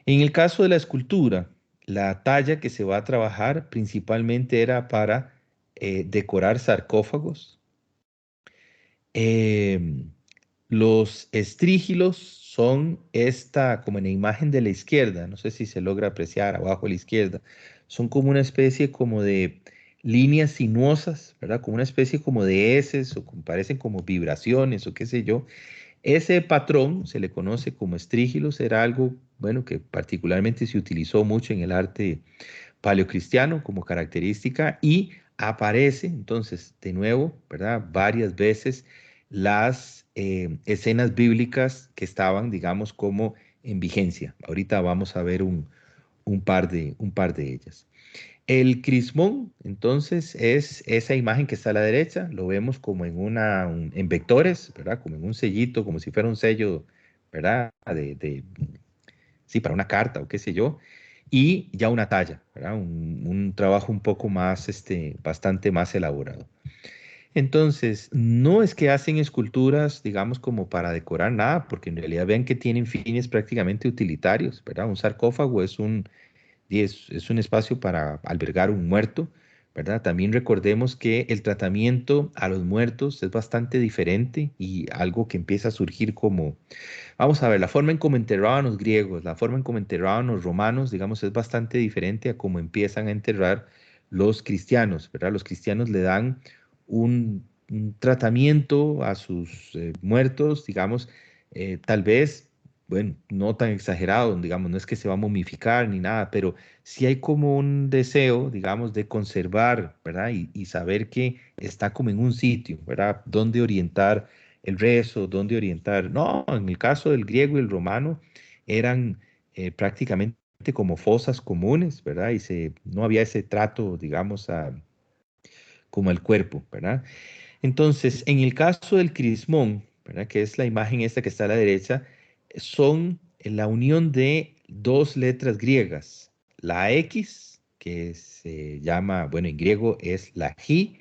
En el caso de la escultura, la talla que se va a trabajar principalmente era para decorar sarcófagos. Eh, los estrígilos son esta, como en la imagen de la izquierda, no sé si se logra apreciar abajo a la izquierda, son como una especie como de líneas sinuosas, ¿verdad? Como una especie como de heces o parecen como vibraciones o qué sé yo. Ese patrón se le conoce como estrígilos, era algo, bueno, que particularmente se utilizó mucho en el arte paleocristiano como característica y aparece entonces de nuevo, ¿verdad? Varias veces las escenas bíblicas que estaban, digamos, como en vigencia. Ahorita vamos a ver un par de ellas. El crismón, entonces, es esa imagen que está a la derecha, lo vemos como en vectores, ¿verdad? Como en un sellito, como si fuera un sello, ¿verdad? Sí, para una carta o qué sé yo, y ya una talla, ¿verdad? Un trabajo un poco más, bastante más elaborado. Entonces, no es que hacen esculturas, digamos, como para decorar nada, porque en realidad ven que tienen fines prácticamente utilitarios, ¿verdad? Un sarcófago es un espacio para albergar un muerto, ¿verdad? También recordemos que el tratamiento a los muertos es bastante diferente y algo que empieza a surgir como, vamos a ver, la forma en cómo enterraban los griegos, la forma en cómo enterraban los romanos, digamos, es bastante diferente a cómo empiezan a enterrar los cristianos, ¿verdad? Los cristianos le dan un tratamiento a sus muertos, digamos, tal vez, bueno, no tan exagerado, digamos, no es que se va a momificar ni nada, pero sí hay como un deseo, digamos, de conservar, ¿verdad? Y saber que está como en un sitio, ¿verdad? Dónde orientar el rezo, dónde orientar. No, en el caso del griego y el romano eran prácticamente como fosas comunes, ¿verdad? No había ese trato, digamos, como el cuerpo, ¿verdad? Entonces, en el caso del crismón, ¿verdad? Que es la imagen esta que está a la derecha, son la unión de dos letras griegas, la X, que se llama, bueno, en griego es la G,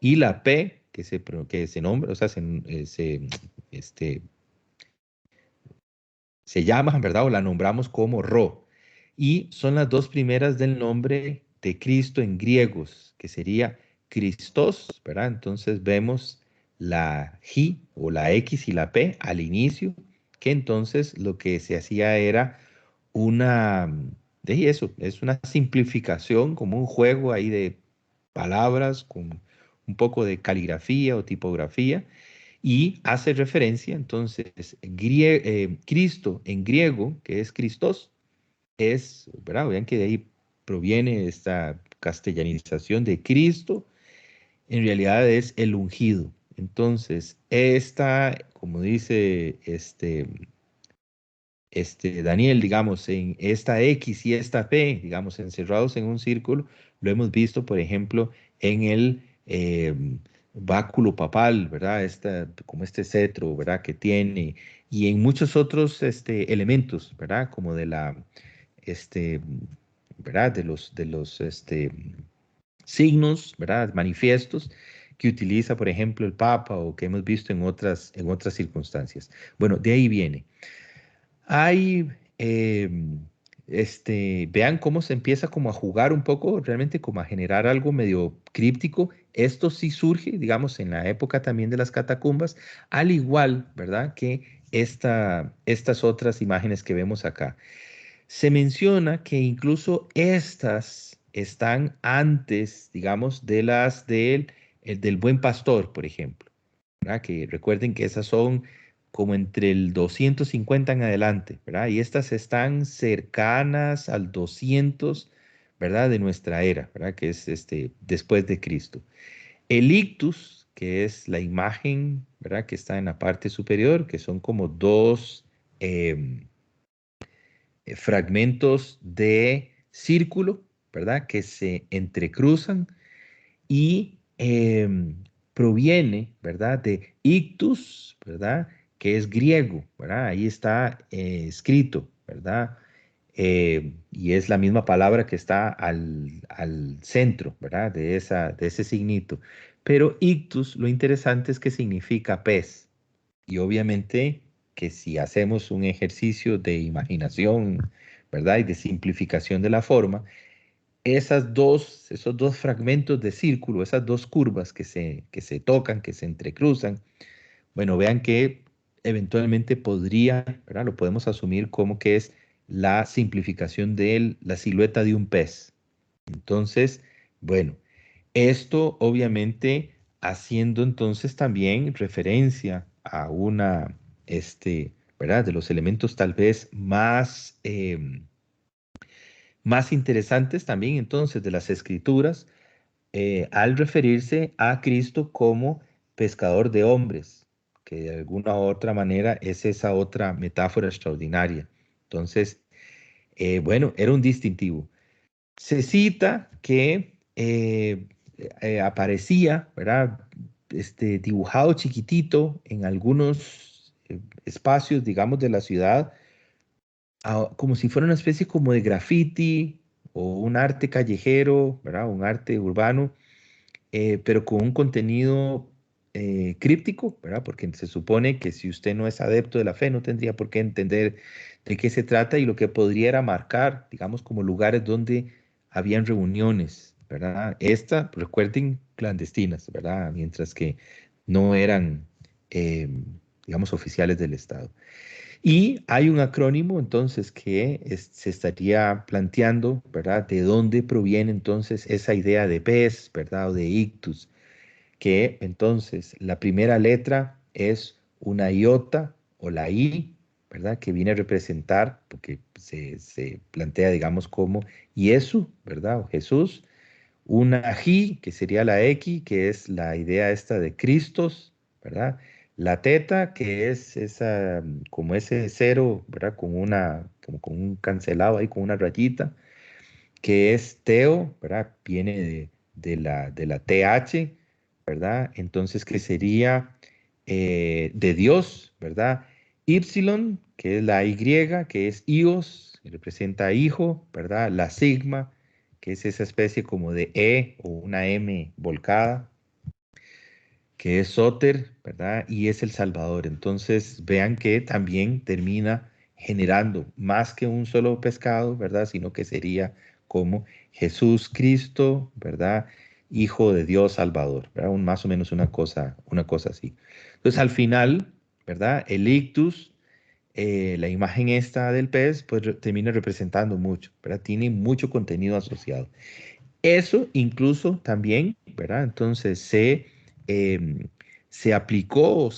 y la P, que se nombra, o sea, este, se llama, ¿verdad? O la nombramos como Ro. Y son las dos primeras del nombre de Cristo en griegos, que sería Christos, ¿verdad? Entonces vemos la G o la X y la P al inicio, que entonces lo que se hacía era una, de eso, es una simplificación, como un juego ahí de palabras con un poco de caligrafía o tipografía y hace referencia, entonces, Cristo en griego, que es Christos, ¿verdad? Vean que de ahí proviene esta castellanización de Cristo, en realidad es el ungido. Entonces, como dice Daniel, digamos, en esta X y esta P, digamos, encerrados en un círculo, lo hemos visto, por ejemplo, en el báculo papal, ¿verdad? Como este cetro, ¿verdad? Que tiene, y en muchos otros elementos, ¿verdad? Como este, ¿verdad? De los signos, ¿verdad? Manifiestos que utiliza, por ejemplo, el Papa o que hemos visto en otras circunstancias. Bueno, de ahí viene. Hay, vean cómo se empieza como a jugar un poco, realmente como a generar algo medio críptico. Esto sí surge, digamos, en la época también de las catacumbas, al igual, ¿verdad? Que estas otras imágenes que vemos acá. Se menciona que incluso estas están antes, digamos, de las del Buen Pastor, por ejemplo, ¿verdad? Que recuerden que esas son como entre el 250 en adelante, ¿verdad? Y estas están cercanas al 200, ¿verdad? De nuestra era, ¿verdad? Que es después de Cristo. El ictus, que es la imagen, ¿verdad? Que está en la parte superior, que son como dos fragmentos de círculo, ¿verdad? Que se entrecruzan y proviene, ¿verdad? De ictus, ¿verdad? Que es griego, ¿verdad? Ahí está escrito, ¿verdad? Y es la misma palabra que está al centro, ¿verdad? De ese signito. Pero ictus, lo interesante es que significa pez. Y obviamente que si hacemos un ejercicio de imaginación, ¿verdad? Y de simplificación de la forma, esos dos fragmentos de círculo, esas dos curvas que se tocan, que se entrecruzan, bueno, vean que eventualmente podría, ¿verdad? Lo podemos asumir como que es la simplificación de la silueta de un pez. Entonces, bueno, esto obviamente haciendo entonces también referencia a ¿verdad? De los elementos tal vez más interesantes también entonces de las escrituras, al referirse a Cristo como pescador de hombres, que de alguna u otra manera es esa otra metáfora extraordinaria. Entonces, bueno, era un distintivo. Se cita que aparecía, ¿verdad? Dibujado chiquitito en algunos espacios, digamos, de la ciudad, como si fuera una especie como de graffiti o un arte callejero, ¿verdad? Un arte urbano, pero con un contenido críptico, ¿verdad? Porque se supone que si usted no es adepto de la fe, no tendría por qué entender de qué se trata y lo que podría era marcar, digamos, como lugares donde habían reuniones, ¿verdad? Recuerden, clandestinas, ¿verdad? Mientras que no eran, eh, digamos, oficiales del Estado. Y hay un acrónimo entonces que se estaría planteando, ¿verdad? De dónde proviene entonces esa idea de pez, ¿verdad? O de ictus, que entonces la primera letra es una iota o la I, ¿verdad? Que viene a representar, porque se plantea, digamos, como Jesús, ¿verdad? O Jesús. Una J, que sería la X, que es la idea esta de Cristos, ¿verdad? La teta, que es esa, como ese cero, ¿verdad? Como con un cancelado ahí, con una rayita, que es Teo, ¿verdad? Viene de la TH, ¿verdad? Entonces, que sería de Dios, ¿verdad? Y, que es la Y, que es Ios, que representa hijo, ¿verdad? La sigma, que es esa especie como de E o una M volcada, que es Soter, ¿verdad? Y es el Salvador. Entonces, vean que también termina generando más que un solo pescado, ¿verdad? Sino que sería como Jesús Cristo, ¿verdad? Hijo de Dios Salvador, ¿verdad? Más o menos una cosa así. Entonces, al final, ¿verdad? El ictus, la imagen esta del pez, pues termina representando mucho, ¿verdad? Tiene mucho contenido asociado. Eso incluso también, ¿verdad? Entonces se aplicó o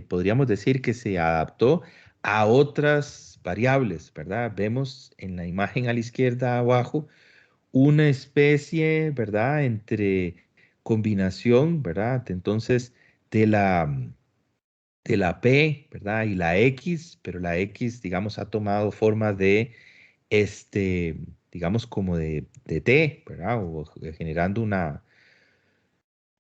podríamos decir que se adaptó a otras variables, ¿verdad? Vemos en la imagen a la izquierda abajo una especie, ¿verdad? Entre combinación, ¿verdad? Entonces de la P, ¿verdad? Y la X, pero la X, digamos, ha tomado forma de digamos, como de T, ¿verdad? O generando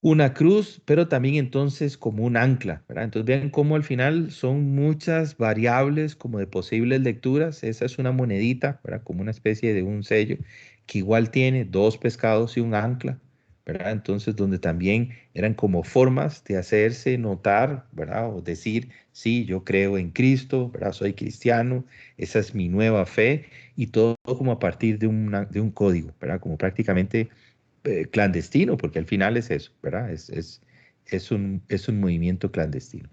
una cruz, pero también entonces como un ancla, ¿verdad? Entonces vean cómo al final son muchas variables como de posibles lecturas. Esa es una monedita, ¿verdad? Como una especie de un sello que igual tiene dos pescados y un ancla, ¿verdad? Entonces donde también eran como formas de hacerse notar, ¿verdad? O decir, sí, yo creo en Cristo, ¿verdad? Soy cristiano, esa es mi nueva fe y todo como a partir de un código, ¿verdad? Como prácticamente clandestino, porque al final es eso, ¿verdad? Es un movimiento clandestino.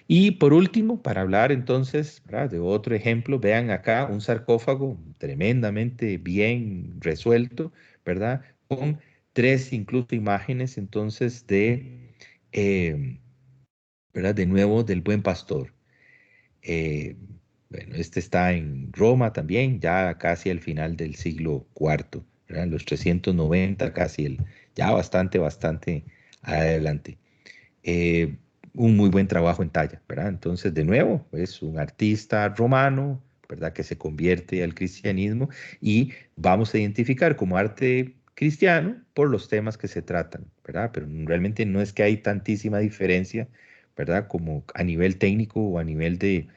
Y por último, para hablar entonces, ¿verdad? De otro ejemplo, vean acá un sarcófago tremendamente bien resuelto, ¿verdad? Con tres incluso imágenes entonces de, ¿verdad? De nuevo del buen pastor. Bueno, este está en Roma también, ya casi al final del siglo IV, ¿verdad? Los 390, ya bastante adelante. Eh, un muy buen trabajo en talla, ¿verdad? Entonces, de nuevo, es un artista romano, ¿verdad? Que se convierte al cristianismo y vamos a identificar como arte cristiano por los temas que se tratan, ¿verdad? Pero realmente no es que hay tantísima diferencia, ¿verdad? Como a nivel técnico o a nivel de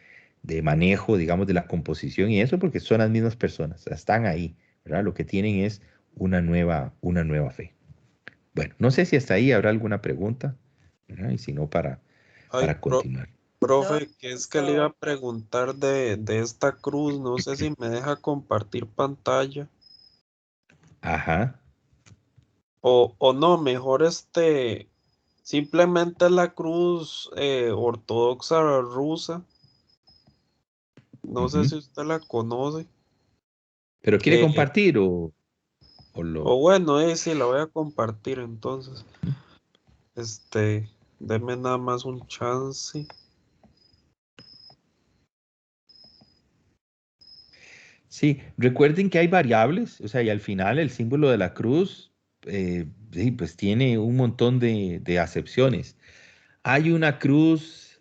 manejo, digamos, de la composición y eso, porque son las mismas personas, o sea, están ahí, ¿verdad? Lo que tienen es una nueva fe. Bueno, no sé si hasta ahí habrá alguna pregunta, ¿verdad? Y si no, Ay, para continuar. No, profe, que es que le iba eso, a preguntar de esta cruz, no sé si me deja compartir pantalla Ajá. o no, mejor simplemente la cruz ortodoxa rusa, no sé Ujú. si usted la conoce, ¿Pero quiere que, compartir o lo... o bueno, sí, la voy a compartir entonces, este, deme nada más un chance. Sí, recuerden que hay variables, o sea, y al final el símbolo de la cruz, sí, pues tiene un montón de acepciones. Hay una cruz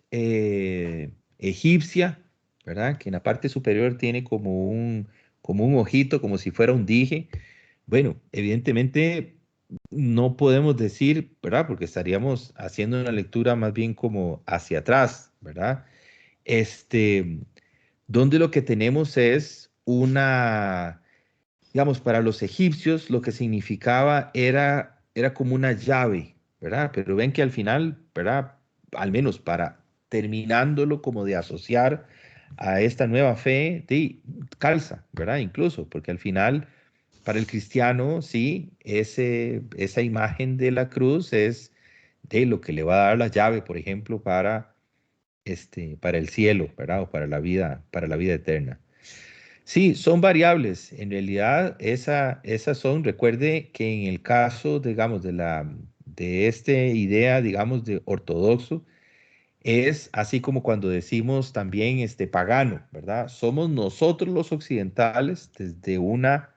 egipcia, ¿verdad? Que en la parte superior tiene como un ojito, como si fuera un dije. Bueno, evidentemente no podemos decir, ¿verdad? Porque estaríamos haciendo una lectura más bien como hacia atrás, ¿verdad? Este, donde lo que tenemos es digamos, para los egipcios lo que significaba era como una llave, ¿verdad? Pero ven que al final, ¿verdad? Al menos para terminándolo como de asociar a esta nueva fe, sí, calza, ¿verdad? Incluso, porque al final, para el cristiano, sí, esa imagen de la cruz es de lo que le va a dar la llave, por ejemplo, para el cielo, ¿verdad? O para la vida eterna. Sí, son variables. En realidad, esas son, recuerde que en el caso, digamos, de esta idea, digamos, de ortodoxo, es así como cuando decimos también pagano, ¿verdad? Somos nosotros los occidentales desde una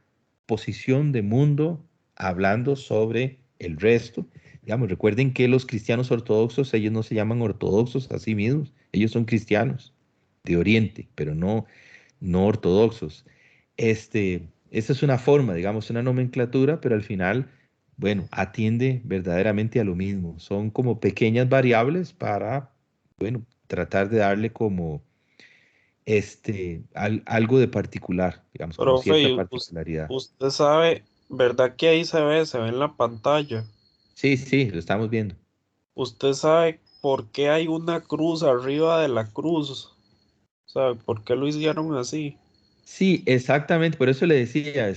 posición de mundo hablando sobre el resto. Digamos, recuerden que los cristianos ortodoxos, ellos no se llaman ortodoxos a sí mismos, ellos son cristianos de Oriente, pero no ortodoxos. Esa es una forma, digamos, una nomenclatura, pero al final, bueno, atiende verdaderamente a lo mismo. Son como pequeñas variables para, bueno, tratar de darle como algo de particular, digamos, como Profe, cierta y particularidad. usted sabe, ¿verdad que ahí se ve en la pantalla? Sí, sí, lo estamos viendo. ¿Usted sabe por qué hay una cruz arriba de la cruz? ¿Sabe por qué lo hicieron así? Sí, exactamente, por eso le decía,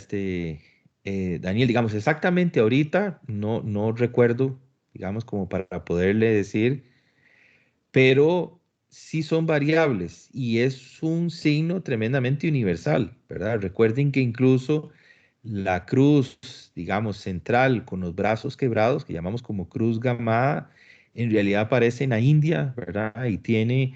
Daniel, digamos, exactamente ahorita no recuerdo, digamos, como para poderle decir, pero sí son variables y es un signo tremendamente universal, ¿verdad? Recuerden que incluso la cruz, digamos, central con los brazos quebrados, que llamamos como cruz gamada, en realidad aparece en la India, ¿verdad? Y tiene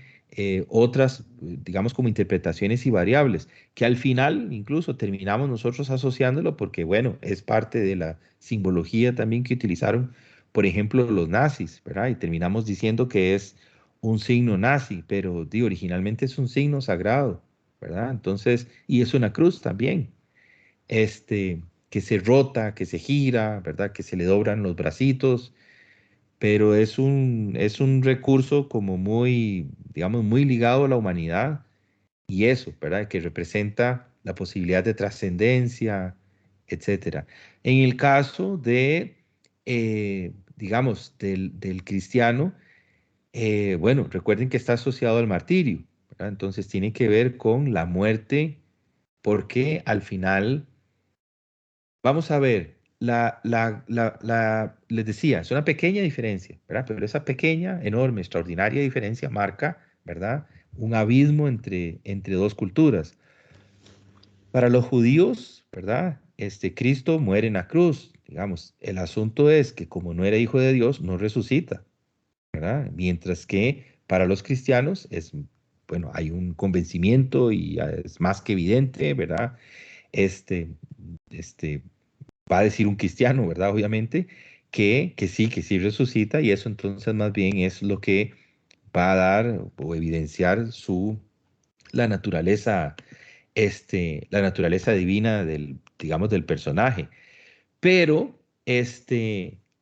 otras, digamos, como interpretaciones y variables, que al final incluso terminamos nosotros asociándolo porque, bueno, es parte de la simbología también que utilizaron, por ejemplo, los nazis, ¿verdad? Y terminamos diciendo que es un signo nazi, pero originalmente es un signo sagrado, ¿verdad? Entonces, y es una cruz también, que se rota, que se gira, ¿verdad? Que se le doblan los bracitos, pero es un recurso como muy, digamos, muy ligado a la humanidad y eso, ¿verdad? Que representa la posibilidad de trascendencia, etcétera. En el caso digamos, del cristiano, bueno, recuerden que está asociado al martirio, ¿verdad? Entonces tiene que ver con la muerte, porque al final, vamos a ver, les decía, es una pequeña diferencia, ¿verdad? Pero esa pequeña, enorme, extraordinaria diferencia marca, ¿verdad? Un abismo entre dos culturas. Para los judíos, ¿verdad? Cristo muere en la cruz, digamos. El asunto es que como no era hijo de Dios, no resucita, ¿verdad? Mientras que para los cristianos es bueno, hay un convencimiento y es más que evidente, ¿verdad? Este, este, va a decir un cristiano, ¿verdad? Obviamente, que sí resucita y eso entonces más bien es lo que va a dar o evidenciar la naturaleza, la naturaleza divina del, digamos, del personaje. Pero,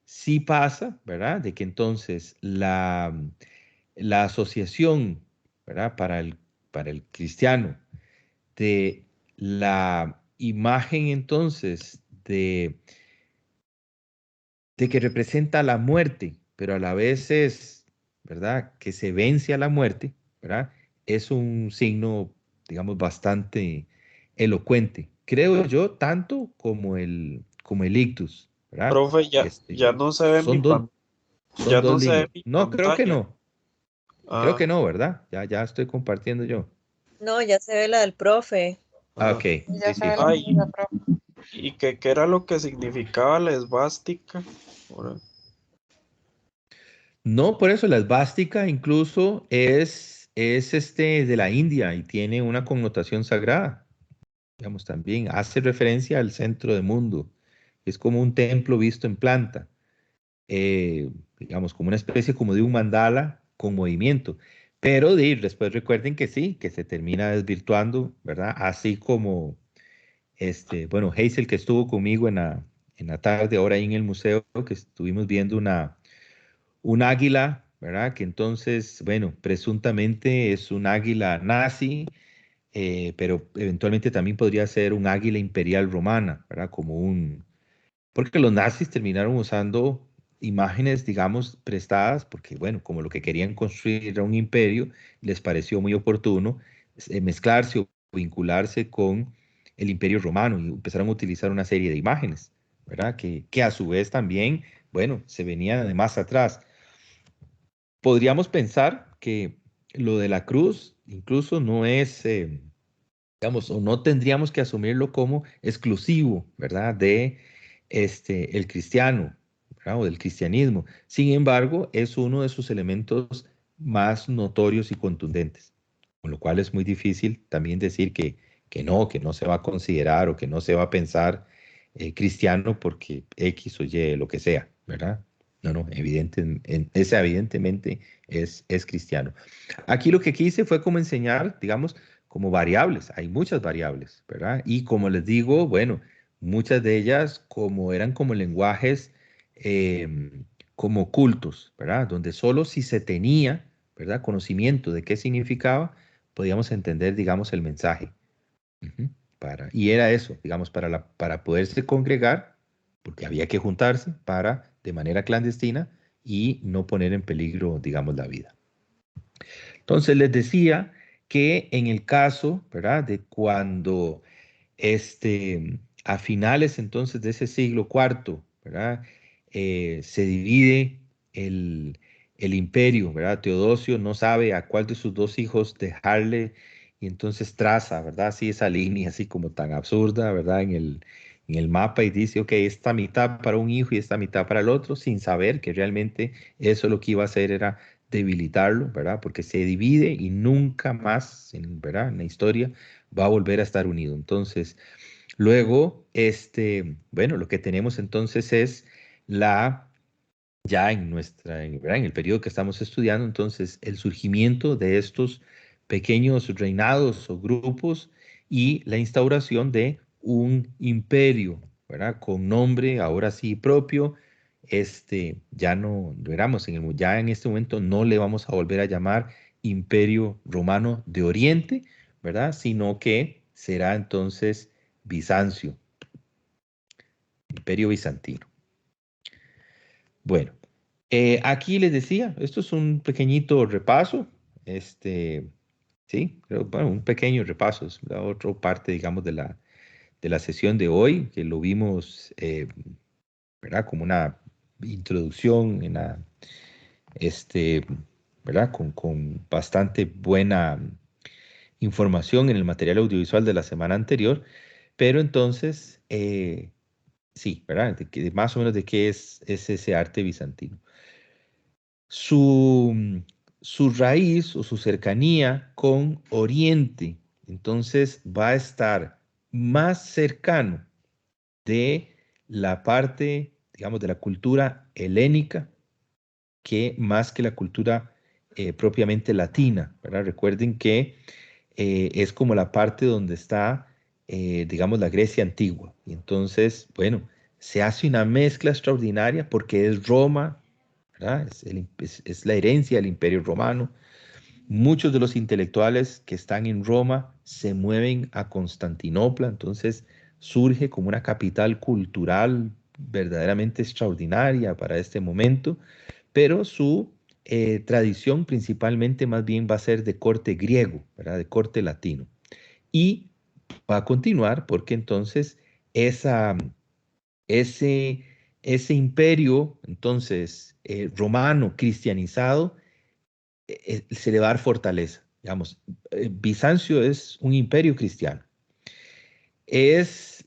sí pasa, ¿verdad? De que entonces la asociación, ¿verdad? Para el cristiano de la imagen entonces de que representa la muerte, pero a la vez es, ¿verdad? Que se vence a la muerte, ¿verdad? Es un signo, digamos, bastante elocuente, creo yo, tanto como el ictus, ¿verdad? Profe, ya no se ve Son dos, son ya dos no se ve líneas. mi No, pantalla. creo Ah, que no, ¿verdad? Ya estoy compartiendo yo. No, ya se ve la del profe. Ah, ah. ok, Ya sí, se ve sí. la Ay, tuya, profe. ¿y qué era lo que significaba la esvástica? Ahora, No, por eso la esvástica incluso es de la India y tiene una connotación sagrada. Digamos, también hace referencia al centro del mundo. Es como un templo visto en planta, digamos, como una especie como de un mandala con movimiento. Pero después recuerden que sí, que se termina desvirtuando, ¿verdad? Así como, bueno, Hazel que estuvo conmigo en la tarde, ahora ahí en el museo, que estuvimos viendo un águila, ¿verdad? Que entonces, bueno, presuntamente es un águila nazi, pero eventualmente también podría ser un águila imperial romana, ¿verdad? Porque los nazis terminaron usando imágenes, digamos, prestadas, porque, bueno, como lo que querían construir era un imperio, les pareció muy oportuno mezclarse o vincularse con el imperio romano y empezaron a utilizar una serie de imágenes, ¿verdad? Que a su vez también, bueno, se venían de más atrás. Podríamos pensar que lo de la cruz incluso no es, digamos, o no tendríamos que asumirlo como exclusivo, ¿verdad? De el cristiano, ¿verdad? O del cristianismo. Sin embargo, es uno de sus elementos más notorios y contundentes, con lo cual es muy difícil también decir que no se va a considerar o que no se va a pensar cristiano porque X o Y, lo que sea, ¿verdad? No, no, ese evidentemente es cristiano. Aquí lo que quise fue como enseñar, digamos, como variables. Hay muchas variables, ¿verdad? Y como les digo, bueno, muchas de ellas como eran como lenguajes como cultos, ¿verdad? Donde solo si se tenía, ¿verdad? Conocimiento de qué significaba, podíamos entender, digamos, el mensaje. Ujú. Y era eso, digamos, para poderse congregar, porque había que juntarse para, de manera clandestina y no poner en peligro, digamos, la vida. Entonces les decía que en el caso, ¿verdad? De cuando a finales entonces de ese siglo cuarto, ¿verdad? Se divide el, el imperio, ¿verdad? Teodosio no sabe a cuál de sus dos hijos dejarle y entonces traza, ¿verdad? Así esa línea así como tan absurda, ¿verdad? En el mapa y dice, ok, esta mitad para un hijo y esta mitad para el otro, sin saber que realmente eso lo que iba a hacer era debilitarlo, ¿verdad? Porque se divide y nunca más, ¿verdad? En la historia va a volver a estar unido. Entonces, luego, bueno, lo que tenemos entonces es ya ¿verdad? En el periodo que estamos estudiando, entonces, el surgimiento de estos pequeños reinados o grupos y la instauración de un imperio, ¿verdad? Con nombre ahora sí propio. Ya no, veramos, ya en este momento no le vamos a volver a llamar Imperio Romano de Oriente, ¿verdad? Sino que será entonces Bizancio, Imperio Bizantino. Bueno, aquí les decía, esto es un pequeñito repaso, sí, bueno, un pequeño repaso, es la otra parte, digamos, de la sesión de hoy, que lo vimos, ¿verdad? Como una introducción, este, ¿verdad? Con bastante buena información en el material audiovisual de la semana anterior, pero entonces, sí, ¿verdad? Más o menos de qué es ese arte bizantino. Su, su raíz o su cercanía con Oriente. Entonces va a estar más cercano de la parte, digamos, de la cultura helénica que más que la cultura propiamente latina, ¿verdad? Recuerden que es como la parte donde está, digamos, la Grecia antigua. Y entonces, bueno, se hace una mezcla extraordinaria porque es Roma, ¿verdad? Es la herencia del Imperio Romano. Muchos de los intelectuales que están en Roma se mueven a Constantinopla, entonces surge como una capital cultural verdaderamente extraordinaria para este momento, pero su tradición principalmente más bien va a ser de corte griego, ¿verdad? De corte latino. Y va a continuar porque entonces esa, ese, ese imperio, entonces, romano, cristianizado, se le va a dar fortaleza. Digamos, Bizancio es un imperio cristiano. Es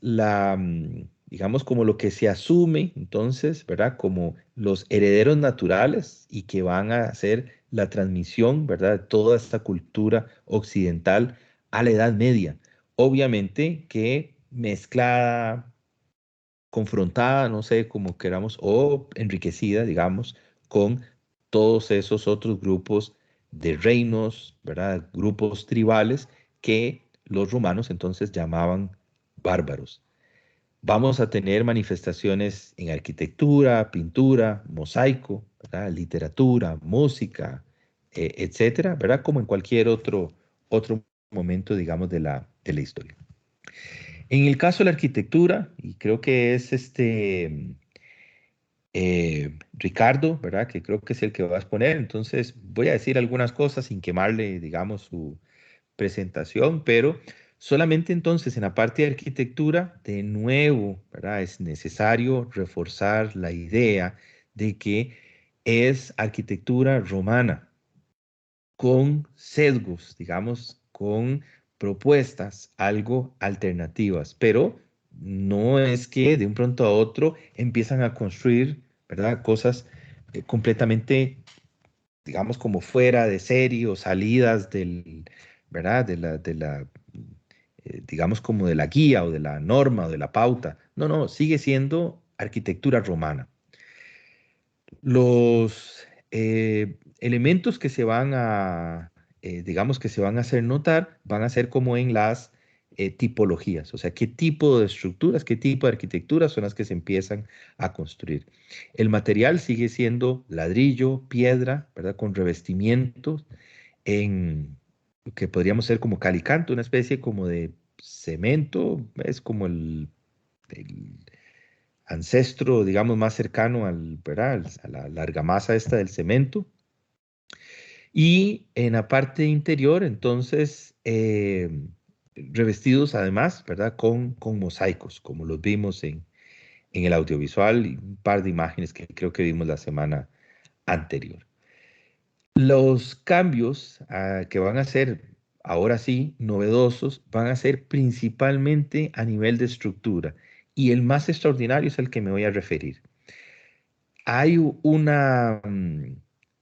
digamos, como lo que se asume, entonces, ¿verdad? Como los herederos naturales y que van a hacer la transmisión, ¿verdad? De toda esta cultura occidental a la Edad Media. Obviamente que mezclada, confrontada, no sé, como queramos, o enriquecida, digamos, con todos esos otros grupos de reinos, ¿verdad? Grupos tribales que los romanos entonces llamaban bárbaros. Vamos a tener manifestaciones en arquitectura, pintura, mosaico, ¿verdad? Literatura, música, etcétera, ¿verdad? Como en cualquier otro momento, digamos, de la historia. En el caso de la arquitectura, y creo que es Ricardo, ¿verdad? Que creo que es el que va a exponer, entonces voy a decir algunas cosas sin quemarle, digamos, su presentación, pero solamente entonces en la parte de arquitectura, de nuevo, ¿verdad? Es necesario reforzar la idea de que es arquitectura romana, con sesgos, digamos, con propuestas algo alternativas, pero no es que de un pronto a otro empiezan a construir, ¿verdad? Cosas completamente, digamos, como fuera de serie o salidas ¿verdad? Digamos, como de la guía o de la norma o de la pauta. No, no, sigue siendo arquitectura romana. Los elementos que se van digamos que se van a hacer notar, van a ser como en las tipologías, o sea, qué tipo de estructuras, qué tipo de arquitecturas son las que se empiezan a construir. El material sigue siendo ladrillo, piedra, ¿verdad? Con revestimientos en lo que podríamos ser como calicanto, una especie como de cemento, es como el ancestro, digamos, más cercano ¿verdad? A la argamasa esta del cemento. Y en la parte interior, entonces, revestidos además, ¿verdad? Con mosaicos, como los vimos en el audiovisual y un par de imágenes que creo que vimos la semana anterior. Los cambios que van a ser, ahora sí, novedosos, van a ser principalmente a nivel de estructura. Y el más extraordinario es el que me voy a referir. Hay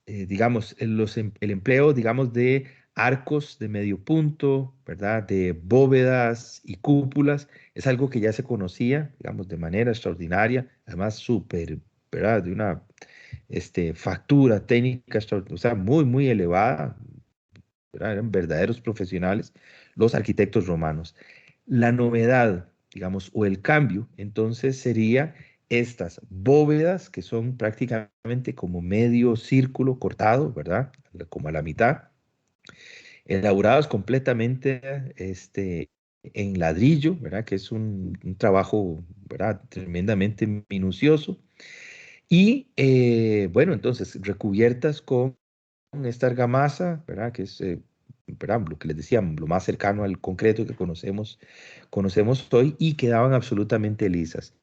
digamos, el empleo, digamos, de arcos de medio punto, ¿verdad? De bóvedas y cúpulas, es algo que ya se conocía, digamos, de manera extraordinaria, además súper, ¿verdad? De una factura técnica, o sea, muy, muy elevada, ¿verdad? Eran verdaderos profesionales los arquitectos romanos. La novedad, digamos, o el cambio, entonces sería estas bóvedas que son prácticamente como medio círculo cortado, ¿verdad? Como a la mitad, elaborados completamente en ladrillo, ¿verdad? Que es un trabajo, ¿verdad? Tremendamente minucioso. Y bueno, entonces recubiertas con esta argamasa, ¿verdad? Que es, ¿verdad? Lo que les decía, lo más cercano al concreto que conocemos hoy y quedaban absolutamente lisas.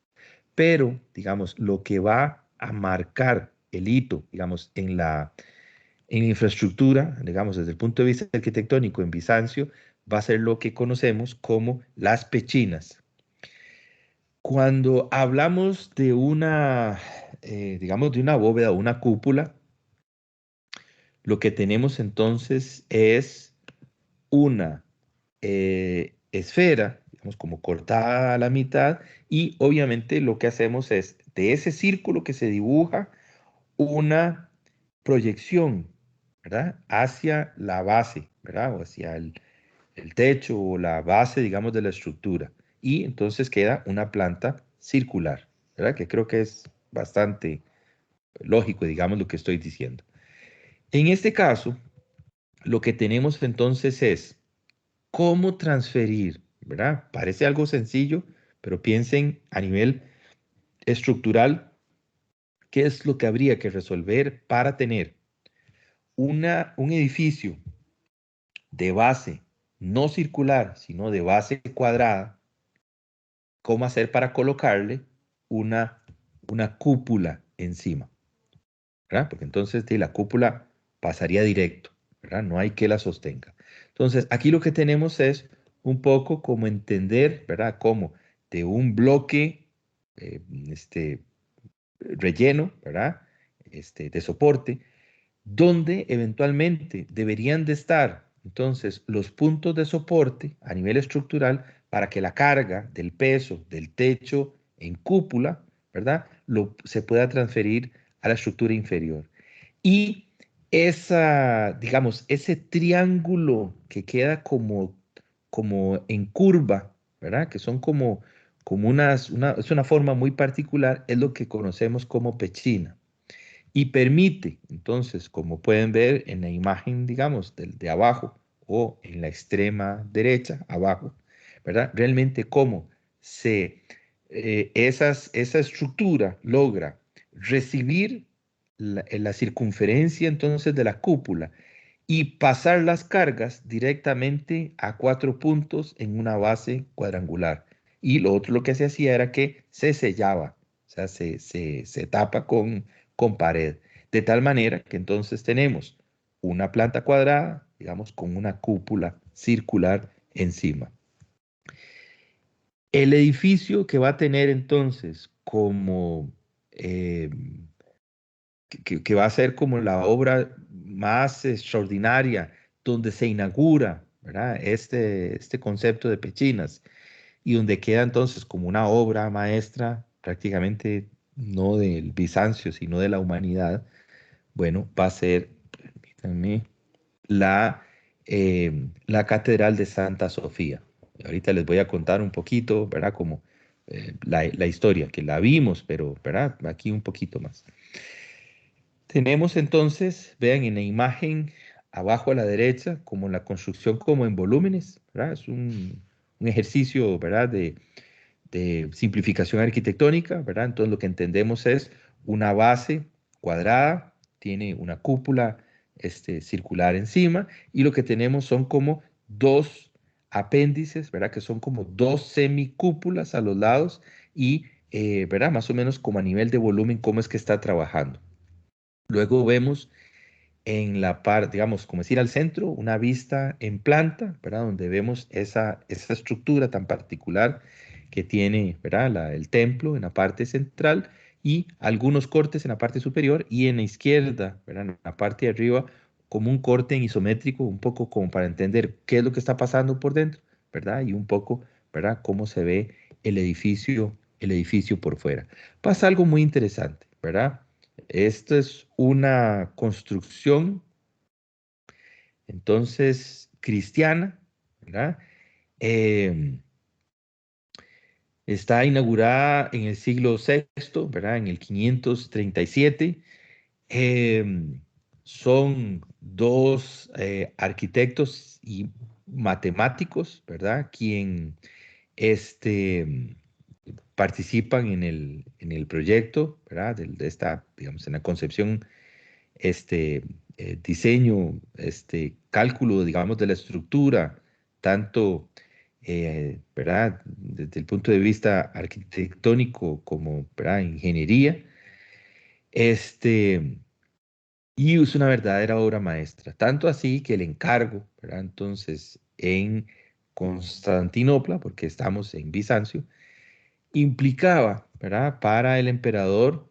Pero, digamos, lo que va a marcar el hito, digamos, en la infraestructura, digamos, desde el punto de vista arquitectónico en Bizancio, va a ser lo que conocemos como las pechinas. Cuando hablamos de digamos, de una bóveda o una cúpula, lo que tenemos entonces es una esfera, digamos, como cortada a la mitad, y obviamente lo que hacemos es, de ese círculo que se dibuja, una proyección, ¿verdad? Hacia la base, ¿verdad? O hacia el techo o la base, digamos, de la estructura. Y entonces queda una planta circular, ¿verdad? Que creo que es bastante lógico, digamos, lo que estoy diciendo. En este caso, lo que tenemos entonces es cómo transferir, ¿verdad? Parece algo sencillo, pero piensen a nivel estructural, ¿qué es lo que habría que resolver para tener un edificio de base no circular, sino de base cuadrada? ¿Cómo hacer para colocarle una, una cúpula encima? ¿Verdad? Porque entonces la cúpula pasaría directo, ¿verdad? No hay que la sostenga. Entonces, aquí lo que tenemos es un poco como entender, ¿verdad? Cómo de un bloque eh, este, relleno, ¿verdad? De soporte, donde eventualmente deberían de estar entonces los puntos de soporte a nivel estructural para que la carga del peso del techo en cúpula, ¿verdad? Se pueda transferir a la estructura inferior. Y digamos, ese triángulo que queda como en curva, ¿verdad? Que son como es una forma muy particular, es lo que conocemos como pechina. Y permite, entonces, como pueden ver en la imagen, digamos, de abajo o en la extrema derecha, abajo, ¿verdad? Realmente cómo esa estructura logra recibir la circunferencia entonces de la cúpula y pasar las cargas directamente a 4 puntos en una base cuadrangular. Y lo otro lo que se hacía era que se sellaba, o sea, se tapa con pared, de tal manera que entonces tenemos una planta cuadrada, digamos, con una cúpula circular encima. El edificio que va a tener entonces eh, que va a ser como la obra más extraordinaria donde se inaugura, ¿verdad? Este concepto de Pechinas y donde queda entonces como una obra maestra prácticamente no del Bizancio, sino de la humanidad. Bueno, va a ser, permítanme, la Catedral de Santa Sofía. Ahorita les voy a contar un poquito, ¿verdad? Como la historia, que la vimos, pero, ¿verdad? Aquí un poquito más. Tenemos entonces, vean en la imagen abajo a la derecha, como la construcción como en volúmenes, ¿verdad? Es un ejercicio, ¿verdad? De simplificación arquitectónica, ¿verdad? Entonces lo que entendemos es una base cuadrada, tiene una cúpula circular encima, y lo que tenemos son como dos apéndices, ¿verdad? Que son como dos semicúpulas a los lados y, ¿verdad? Más o menos como a nivel de volumen, cómo es que está trabajando. Luego vemos en la parte, digamos, como decir al centro, una vista en planta, ¿verdad? Donde vemos esa estructura tan particular que tiene, ¿verdad? El templo en la parte central y algunos cortes en la parte superior y en la izquierda, ¿verdad? En la parte de arriba, como un corte en isométrico, un poco como para entender qué es lo que está pasando por dentro, ¿verdad? Y un poco, ¿verdad? Cómo se ve el edificio por fuera. Pasa algo muy interesante, ¿verdad? Esta es una construcción, entonces, cristiana, ¿verdad? Eh, Está inaugurada en el siglo VI, ¿verdad? En el 537. Eh, Son dos arquitectos y matemáticos, ¿verdad? Quien este, participan en el proyecto, ¿verdad? De esta, digamos, en la concepción diseño, cálculo, digamos, de la estructura, tanto, ¿verdad? Desde el punto de vista arquitectónico como, ¿verdad? Ingeniería, este, y es una verdadera obra maestra, tanto así que el encargo, ¿verdad? Entonces, en Constantinopla, porque estamos en Bizancio, implicaba, ¿verdad? Para el emperador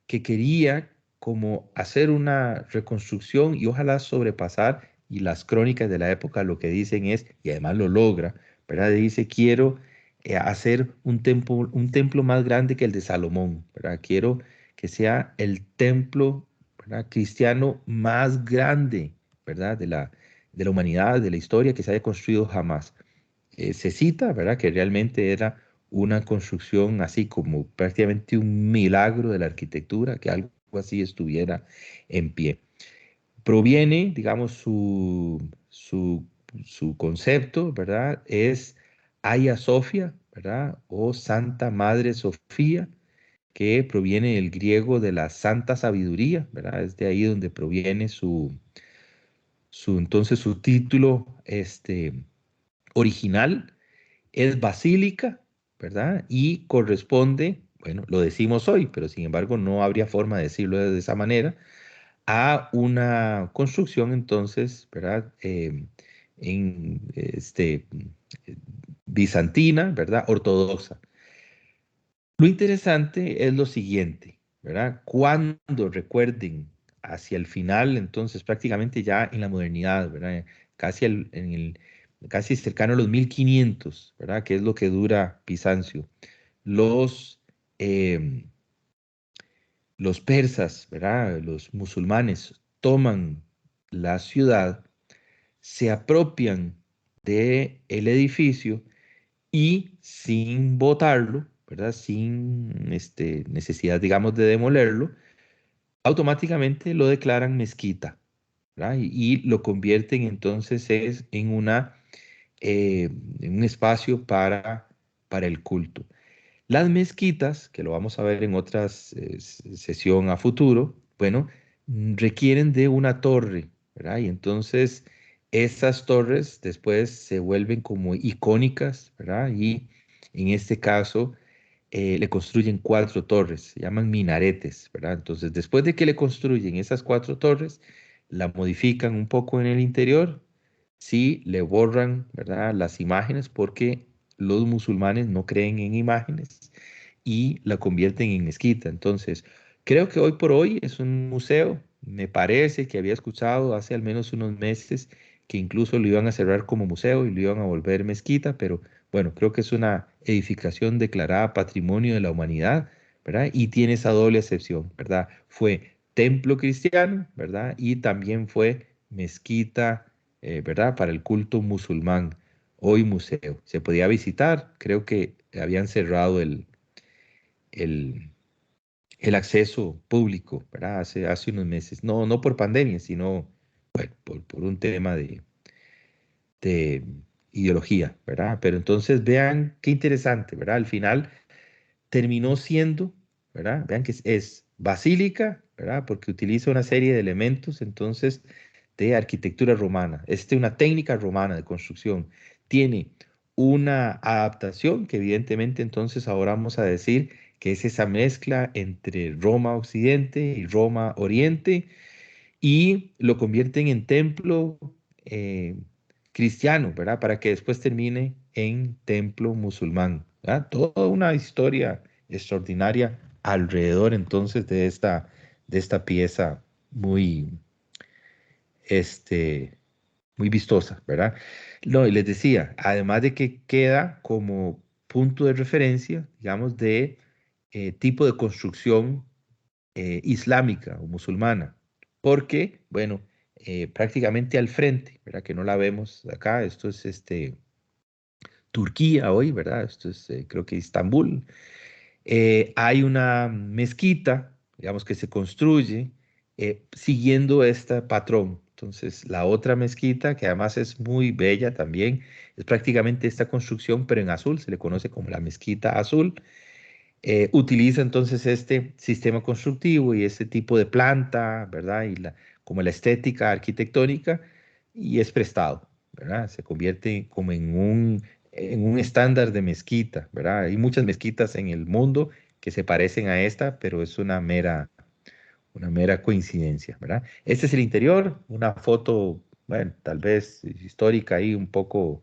que quería como hacer una reconstrucción y ojalá sobrepasar, y las crónicas de la época lo que dicen es, y además lo logra, ¿verdad? Dice, quiero hacer un templo más grande que el de Salomón, ¿verdad? Quiero que sea el templo, ¿verdad?, cristiano más grande, ¿verdad?, de la humanidad, de la historia que se haya construido jamás. Se cita, ¿verdad?, que realmente era una construcción así como prácticamente un milagro de la arquitectura, que algo así estuviera en pie. Proviene, digamos, su concepto, ¿verdad?, es Hagia Sophia, ¿verdad?, o Santa Madre Sofía, que proviene del griego de la santa sabiduría, ¿verdad? Es de ahí donde proviene entonces su título original. Es basílica, ¿verdad? Y corresponde, bueno, lo decimos hoy, pero sin embargo no habría forma de decirlo de esa manera, a una construcción entonces, ¿verdad? En bizantina, ¿verdad? Ortodoxa. Lo interesante es lo siguiente, ¿verdad? Cuando recuerden hacia el final, entonces prácticamente ya en la modernidad, ¿verdad? Casi, casi cercano a los 1500, ¿verdad? Que es lo que dura Bizancio. Los, eh, los persas, ¿verdad? Los musulmanes toman la ciudad, se apropian del edificio y sin botarlo, ¿verdad? Sin necesidad, digamos, de demolerlo, automáticamente lo declaran mezquita, ¿verdad? Y lo convierten entonces en un espacio para el culto. Las mezquitas, que lo vamos a ver en otras sesión a futuro, bueno, requieren de una torre, ¿verdad? Y entonces esas torres después se vuelven como icónicas, ¿verdad? Y en este caso le construyen 4 torres, se llaman minaretes, ¿verdad? Entonces después de que le construyen esas 4 torres, la modifican un poco en el interior, sí, le borran, ¿verdad?, las imágenes porque los musulmanes no creen en imágenes y la convierten en mezquita. Entonces, creo que hoy por hoy es un museo. Me parece que había escuchado hace al menos unos meses que incluso lo iban a cerrar como museo y lo iban a volver mezquita, pero bueno, creo que es una edificación declarada Patrimonio de la Humanidad, ¿verdad? Y tiene esa doble acepción, ¿verdad? Fue templo cristiano, ¿verdad? Y también fue mezquita, ¿verdad? Para el culto musulmán, hoy museo. Se podía visitar, creo que habían cerrado el, el acceso público, ¿verdad? Hace unos meses. No, no por pandemia, sino bueno, por un tema de ideología, ¿verdad? Pero entonces vean qué interesante, ¿verdad? Al final terminó siendo, ¿verdad? Vean que es basílica, ¿verdad? Porque utiliza una serie de elementos, entonces, de arquitectura romana. Una técnica romana de construcción. Tiene una adaptación que evidentemente entonces ahora vamos a decir que es esa mezcla entre Roma Occidente y Roma Oriente y lo convierten en templo eh, cristiano, ¿verdad? Para que después termine en templo musulmán, ¿verdad? Toda una historia extraordinaria alrededor entonces de esta pieza muy, este, muy vistosa, ¿verdad? No, y les decía, además de que queda como punto de referencia, digamos, de tipo de construcción islámica o musulmana, porque, bueno, prácticamente al frente, ¿verdad? Que no la vemos acá, esto es Turquía hoy, ¿verdad? Esto es, creo que Estambul. Hay una mezquita, digamos, que se construye siguiendo este patrón. Entonces, la otra mezquita, que además es muy bella también, es prácticamente esta construcción, pero en azul, se le conoce como la mezquita azul. Utiliza entonces este sistema constructivo y este tipo de planta, ¿verdad? Y como la estética arquitectónica, y es prestado, ¿verdad? Se convierte como en un estándar de mezquita, ¿verdad? Hay muchas mezquitas en el mundo que se parecen a esta, pero es una mera coincidencia, ¿verdad? Este es el interior, una foto, bueno, tal vez histórica ahí un poco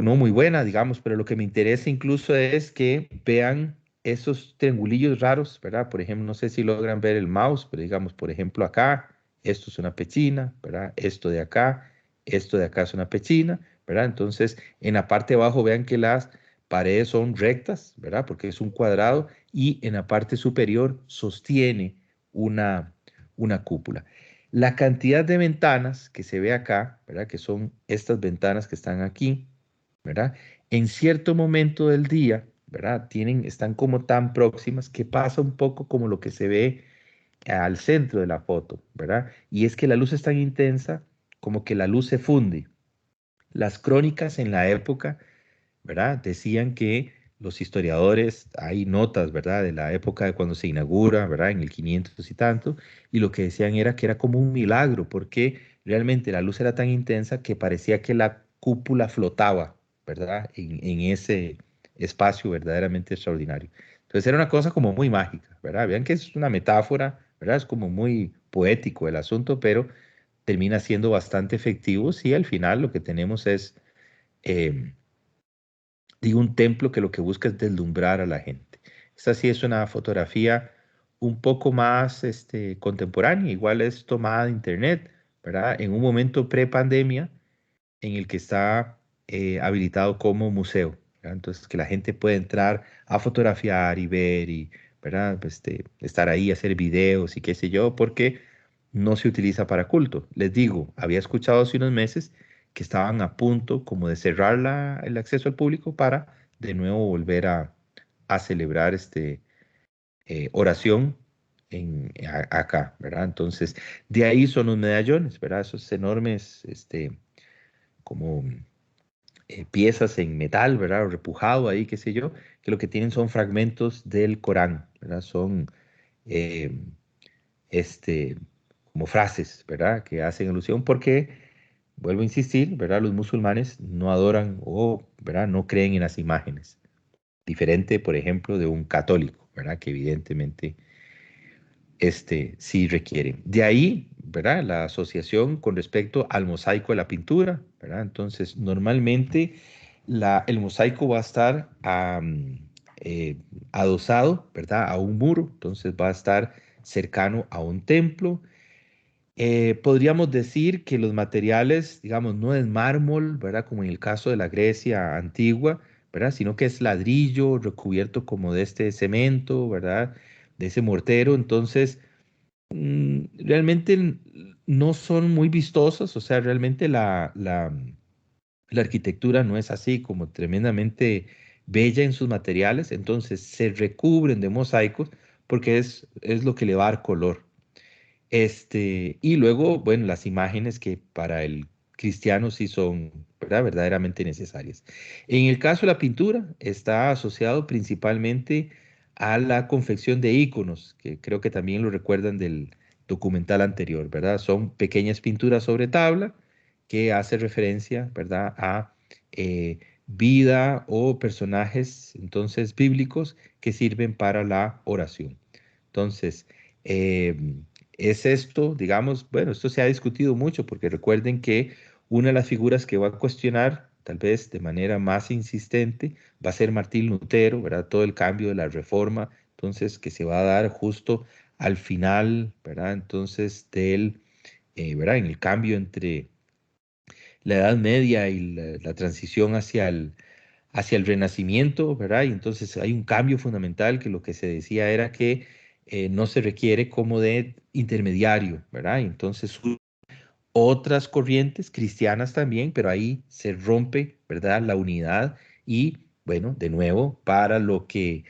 no muy buena, digamos, pero lo que me interesa incluso es que vean esos triangulillos raros, ¿verdad? Por ejemplo, no sé si logran ver el mouse, pero digamos, por ejemplo, acá, esto es una pechina, ¿verdad? Esto de acá es una pechina, ¿verdad? Entonces, en la parte de abajo, vean que las paredes son rectas, ¿verdad? Porque es un cuadrado y en la parte superior sostiene una cúpula. La cantidad de ventanas que se ve acá, ¿verdad? Que son estas ventanas que están aquí, ¿verdad? En cierto momento del día, ¿verdad? Están como tan próximas que pasa un poco como lo que se ve al centro de la foto, ¿verdad? Y es que la luz es tan intensa como que la luz se funde. Las crónicas en la época, ¿verdad? Decían que los historiadores, hay notas, ¿verdad? De la época de cuando se inaugura, ¿verdad? En el 500 y tanto, y lo que decían era que era como un milagro, porque realmente la luz era tan intensa que parecía que la cúpula flotaba, ¿verdad? En ese espacio verdaderamente extraordinario. Entonces era una cosa como muy mágica, ¿verdad? Vean que es una metáfora, ¿verdad? Es como muy poético el asunto, pero termina siendo bastante efectivo si al final lo que tenemos es... em, digo, un templo que lo que busca es deslumbrar a la gente. Esta sí es una fotografía un poco más contemporánea, igual es tomada de internet, ¿verdad? En un momento pre-pandemia en el que está habilitado como museo, ¿verdad? Entonces, que la gente puede entrar a fotografiar y ver y, ¿verdad? Pues, estar ahí, hacer videos y qué sé yo, porque no se utiliza para culto. Les digo, había escuchado hace unos meses que estaban a punto como de cerrar el acceso al público para de nuevo volver a celebrar oración acá, ¿verdad? Entonces, de ahí son los medallones, ¿verdad? Esos enormes, como piezas en metal, ¿verdad? O repujado ahí, qué sé yo, que lo que tienen son fragmentos del Corán, ¿verdad? Son, eh, este, como frases, ¿verdad? Que hacen alusión porque, vuelvo a insistir, ¿verdad? Los musulmanes no adoran o, ¿verdad? No creen en las imágenes. Diferente, por ejemplo, de un católico, ¿verdad? Que evidentemente sí requieren. De ahí, ¿verdad? La asociación con respecto al mosaico de la pintura, ¿verdad? Entonces, normalmente el mosaico va a estar eh, adosado, ¿verdad? A un muro, entonces va a estar cercano a un templo. Podríamos decir que los materiales, digamos, no es mármol, ¿verdad? Como en el caso de la Grecia antigua, ¿verdad? Sino que es ladrillo recubierto como de este cemento, ¿verdad? De ese mortero. Entonces, realmente no son muy vistosas, o sea, realmente la arquitectura no es así como tremendamente bella en sus materiales, entonces se recubren de mosaicos porque es lo que le va a dar color. Y luego, bueno, las imágenes que para el cristiano sí son, ¿verdad? Verdaderamente necesarias. En el caso de la pintura, está asociado principalmente a la confección de íconos, que creo que también lo recuerdan del documental anterior, ¿verdad? Son pequeñas pinturas sobre tabla que hace referencia, ¿verdad? A vida o personajes, entonces, bíblicos que sirven para la oración. Entonces, es esto, digamos, bueno, esto se ha discutido mucho porque recuerden que una de las figuras que va a cuestionar, tal vez de manera más insistente, va a ser Martín Lutero, ¿verdad? Todo el cambio de la reforma, entonces, que se va a dar justo al final, ¿verdad? Entonces, ¿verdad? En el cambio entre la Edad Media y la transición hacia el Renacimiento, ¿verdad? Y entonces hay un cambio fundamental que lo que se decía era que no se requiere como de intermediario, ¿verdad? Y entonces otras corrientes cristianas también, pero ahí se rompe, ¿verdad? La unidad y, bueno, de nuevo, para lo que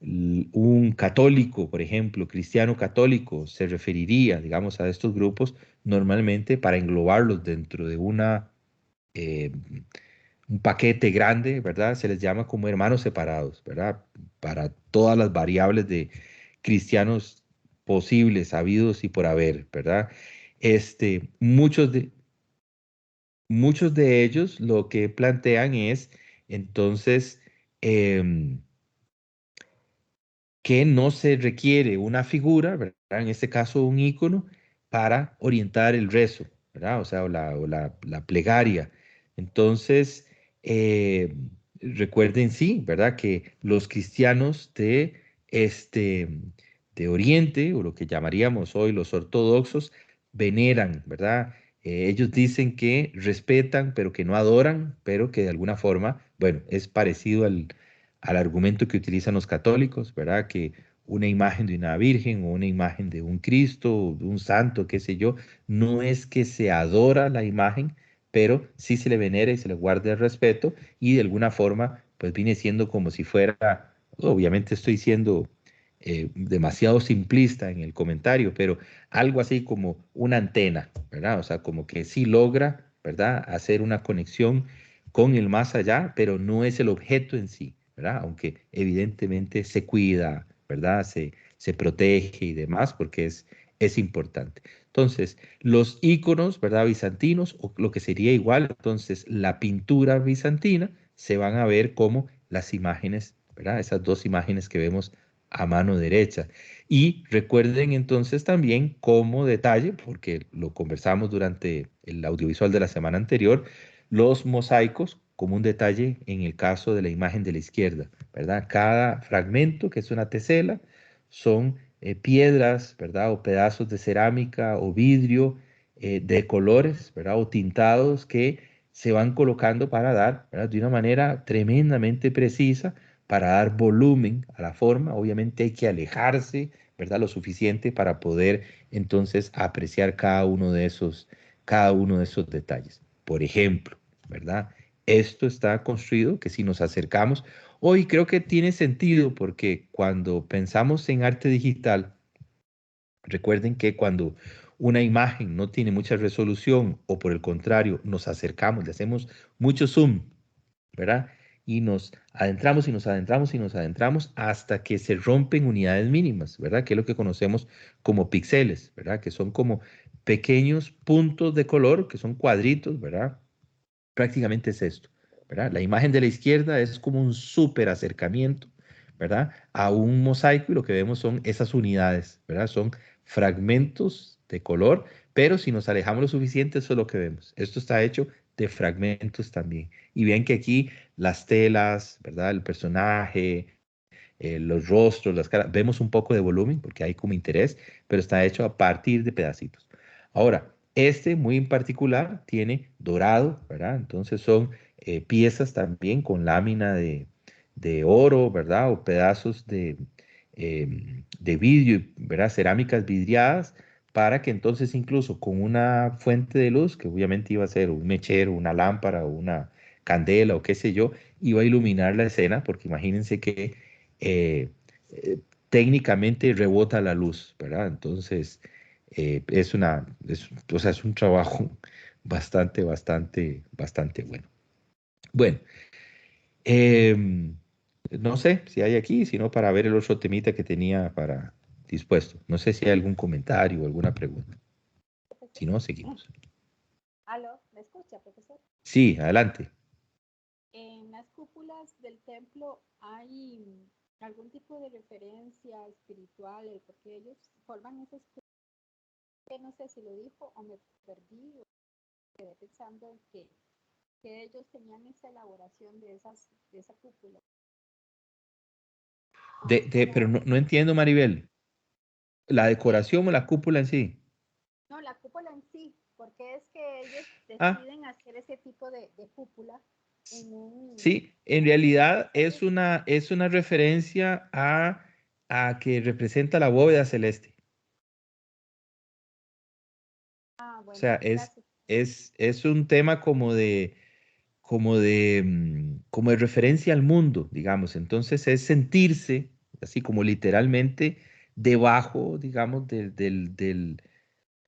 un católico, por ejemplo, cristiano católico, se referiría, digamos, a estos grupos, normalmente para englobarlos dentro de eh, un paquete grande, ¿verdad? Se les llama como hermanos separados, ¿verdad? Para todas las variables de cristianos posibles, habidos y por haber, ¿verdad? Este, muchos de, muchos de ellos lo que plantean es entonces em, que no se requiere una figura, ¿verdad? En este caso un ícono, para orientar el rezo, ¿verdad? O sea, la plegaria. Entonces, recuerden, sí, ¿verdad? Que los cristianos de Oriente, o lo que llamaríamos hoy los ortodoxos, veneran, ¿verdad? Ellos dicen que respetan, pero que no adoran, pero que de alguna forma, bueno, es parecido al argumento que utilizan los católicos, ¿verdad? Que una imagen de una virgen o una imagen de un Cristo o de un santo, qué sé yo, no es que se adora la imagen, pero sí se le venera y se le guarda el respeto y de alguna forma, pues viene siendo como si fuera, obviamente estoy siendo demasiado simplista en el comentario, pero algo así como una antena, ¿verdad? O sea, como que sí logra, ¿verdad? Hacer una conexión con el más allá, pero no es el objeto en sí, ¿verdad? Aunque evidentemente se cuida, ¿verdad? Se protege y demás, porque es importante. Entonces, los íconos, ¿verdad? Bizantinos, o lo que sería igual, entonces, la pintura bizantina, se van a ver como las imágenes, ¿verdad? Esas dos imágenes que vemos a mano derecha. Y recuerden entonces también como detalle, porque lo conversamos durante el audiovisual de la semana anterior, los mosaicos como un detalle en el caso de la imagen de la izquierda, ¿verdad? Cada fragmento, que es una tesela, son piedras, ¿verdad? O pedazos de cerámica o vidrio de colores, ¿verdad? O tintados que se van colocando para dar, ¿verdad? De una manera tremendamente precisa para dar volumen a la forma. Obviamente hay que alejarse, ¿verdad? Lo suficiente para poder entonces apreciar cada uno de esos detalles. Por ejemplo, ¿verdad? Esto está construido que si nos acercamos, hoy creo que tiene sentido porque cuando pensamos en arte digital, recuerden que cuando una imagen no tiene mucha resolución o por el contrario nos acercamos, le hacemos mucho zoom, ¿verdad? Y nos adentramos y nos adentramos y nos adentramos hasta que se rompen unidades mínimas, ¿verdad? Que es lo que conocemos como píxeles, ¿verdad? Que son como pequeños puntos de color, que son cuadritos, ¿verdad? Prácticamente es esto, ¿verdad? La imagen de la izquierda es como un súper acercamiento, ¿verdad? A un mosaico y lo que vemos son esas unidades, ¿verdad? Son fragmentos de color, pero si nos alejamos lo suficiente, eso es lo que vemos. Esto está hecho de fragmentos también. Y vean que aquí las telas, ¿verdad? El personaje, los rostros, las caras, vemos un poco de volumen porque hay como interés, pero está hecho a partir de pedacitos. Ahora, este muy en particular tiene dorado, ¿verdad? Entonces son piezas también con lámina de oro, ¿verdad? O pedazos de vidrio, ¿verdad? Cerámicas vidriadas para que entonces incluso con una fuente de luz, que obviamente iba a ser un mechero, una lámpara o una candela o qué sé yo, iba a iluminar la escena, porque imagínense que eh, eh, técnicamente rebota la luz, ¿verdad? Entonces, o sea, es un trabajo bastante bueno. Bueno, em, no sé si hay aquí, sino para ver el otro temita que tenía para dispuesto. No sé si hay algún comentario o alguna pregunta. Si no, seguimos. ¿Aló? ¿Me escucha, profesor? Sí, adelante. En las cúpulas del templo hay algún tipo de referencia espiritual, porque ellos forman esas cúpulas. No sé si lo dijo o me perdí, o quedé pensando en que ellos tenían esa elaboración de esa cúpula. Pero no entiendo, Maribel. ¿La decoración o la cúpula en sí? No, la cúpula en sí, porque es que ellos Ah, deciden hacer ese tipo de cúpula en sí, en realidad es una referencia a que representa la bóveda celeste. O bueno, sea, gracias. es un tema como de referencia al mundo, digamos. Entonces es sentirse, así como literalmente, debajo, digamos, de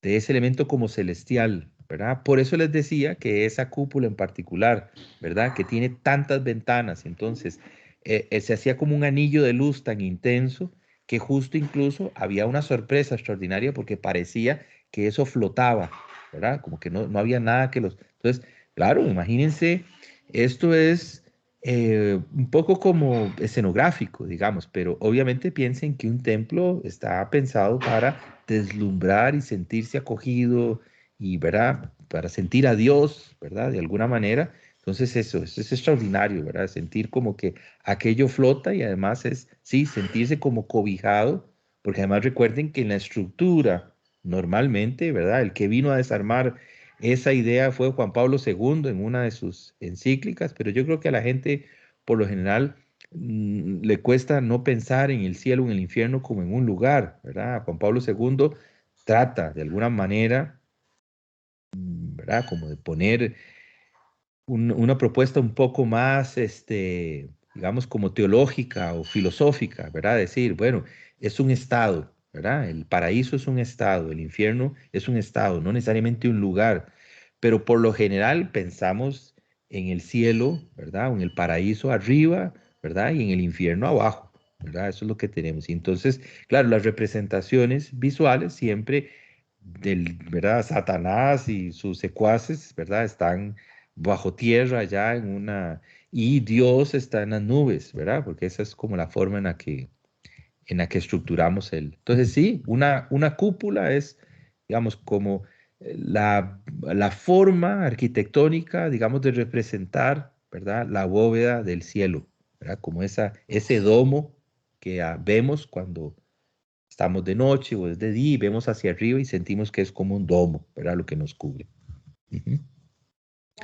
ese elemento como celestial, ¿verdad? Por eso les decía que esa cúpula en particular, ¿verdad? Que tiene tantas ventanas, entonces se hacía como un anillo de luz tan intenso que justo incluso había una sorpresa extraordinaria porque parecía que eso flotaba, ¿verdad? Como que no había nada que los... Entonces, claro, imagínense, esto es un poco como escenográfico, digamos, pero obviamente piensen que un templo está pensado para deslumbrar y sentirse acogido y, ¿verdad? Para sentir a Dios, ¿verdad? De alguna manera. Entonces eso es extraordinario, ¿verdad? Sentir como que aquello flota y además es, sí, sentirse como cobijado, porque además recuerden que en la estructura, normalmente, ¿verdad? El que vino a desarmar esa idea fue Juan Pablo II en una de sus encíclicas, pero yo creo que a la gente, por lo general, le cuesta no pensar en el cielo o en el infierno como en un lugar, ¿verdad? Juan Pablo II trata de alguna manera, ¿verdad? Como de poner una propuesta un poco más, digamos, como teológica o filosófica, ¿verdad? Decir, bueno, es un estado, ¿verdad? El paraíso es un estado, el infierno es un estado, no necesariamente un lugar, pero por lo general pensamos en el cielo, ¿verdad? O en el paraíso arriba, ¿verdad? Y en el infierno abajo, ¿verdad? Eso es lo que tenemos. Y entonces, claro, las representaciones visuales siempre ¿verdad? Satanás y sus secuaces, ¿verdad? Están bajo tierra ya y Dios está en las nubes, ¿verdad? Porque esa es como la forma en la que estructuramos el. Entonces sí, una cúpula es, digamos, como la forma arquitectónica, digamos, de representar, ¿verdad? La bóveda del cielo, ¿verdad? Como ese domo que vemos cuando estamos de noche o es de día y vemos hacia arriba y sentimos que es como un domo, ¿verdad? Lo que nos cubre. Ujú.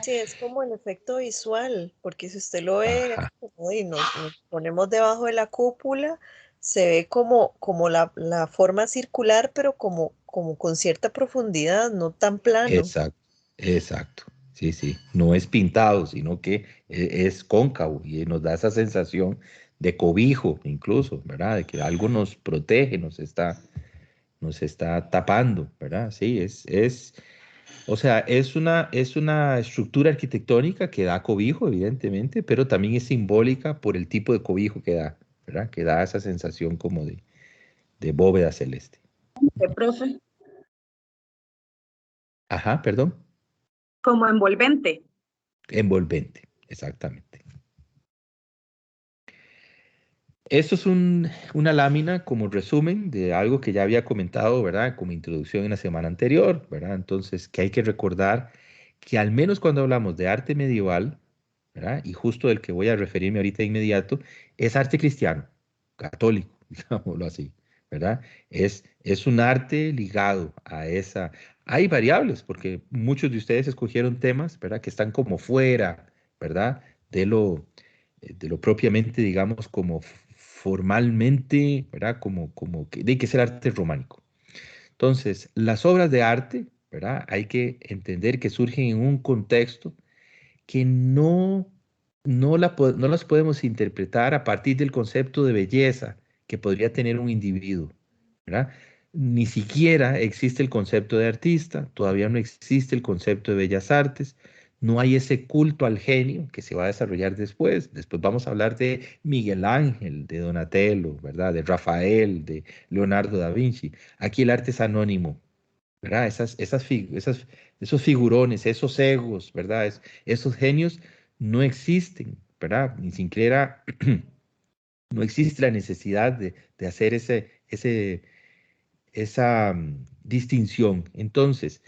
Sí, es como el efecto visual, porque si usted lo ve, Ajá, como y nos ponemos debajo de la cúpula, se ve como la forma circular, pero como con cierta profundidad, no tan plano. exacto, exacto. Sí, sí. No es pintado, sino que es cóncavo y nos da esa sensación de cobijo, incluso, ¿verdad? De que algo nos protege, nos está tapando, ¿verdad? Sí, o sea, es una estructura arquitectónica que da cobijo, evidentemente, pero también es simbólica por el tipo de cobijo que da, ¿verdad? Que da esa sensación como de bóveda celeste. Profe, Ajá, perdón. como envolvente. Envolvente, exactamente. Esto es una lámina como resumen de algo que ya había comentado, ¿verdad? Como introducción en la semana anterior, ¿verdad? Entonces, que hay que recordar que al menos cuando hablamos de arte medieval, ¿verdad? Y justo del que voy a referirme ahorita de inmediato, es arte cristiano, católico, digámoslo así, ¿verdad? Es un arte ligado a esa. Hay variables, porque muchos de ustedes escogieron temas, ¿verdad? Que están como fuera, ¿verdad? De lo propiamente, digamos, como formalmente, ¿verdad? Como que es el arte románico. Entonces, las obras de arte, ¿verdad? Hay que entender que surgen en un contexto que no las podemos interpretar a partir del concepto de belleza que podría tener un individuo, ¿verdad? Ni siquiera existe el concepto de artista, todavía no existe el concepto de bellas artes, no hay ese culto al genio que se va a desarrollar después. Después vamos a hablar de Miguel Ángel, de Donatello, ¿verdad? De Rafael, de Leonardo da Vinci. Aquí el arte es anónimo, ¿verdad? Esos figurones, esos egos, ¿verdad? Esos genios no existen, ¿verdad? Ni siquiera no existe la necesidad de hacer esa distinción. Entonces,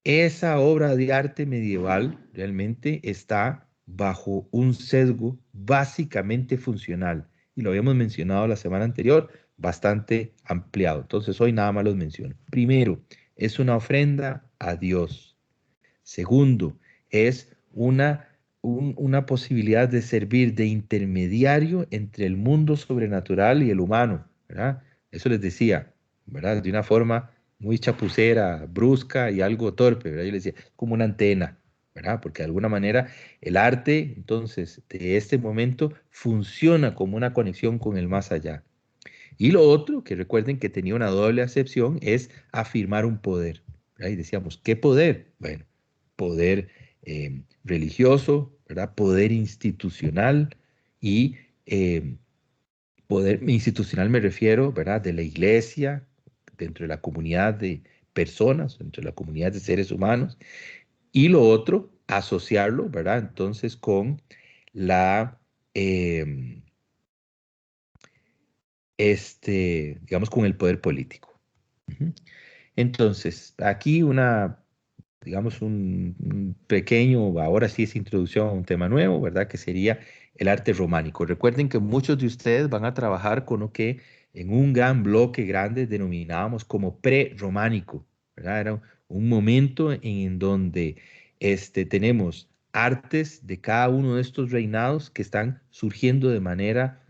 esa obra de arte medieval realmente está bajo un sesgo básicamente funcional. Y lo habíamos mencionado la semana anterior, bastante ampliado. Entonces hoy nada más los menciono. Primero, es una ofrenda a Dios. Segundo, es una posibilidad de servir de intermediario entre el mundo sobrenatural y el humano, ¿verdad? Eso les decía, ¿verdad? De una forma muy chapucera, brusca y algo torpe, ¿verdad? Yo les decía, como una antena, ¿verdad? Porque de alguna manera el arte, entonces, de este momento funciona como una conexión con el más allá. Y lo otro, que recuerden que tenía una doble acepción, es afirmar un poder, ¿verdad? Y decíamos, ¿qué poder? Bueno, poder religioso, ¿verdad? Poder institucional y poder institucional me refiero, ¿verdad? De la iglesia, dentro de la comunidad de personas, dentro de la comunidad de seres humanos. Y lo otro, asociarlo, ¿verdad? Entonces con la, em, digamos, con el poder político. Ujú. Entonces, aquí digamos, un pequeño, ahora sí es introducción a un tema nuevo, ¿verdad? Que sería el arte románico. Recuerden que muchos de ustedes van a trabajar con lo que en un gran bloque grande denominábamos como prerrománico, ¿verdad? Era un momento en donde tenemos artes de cada uno de estos reinados que están surgiendo de manera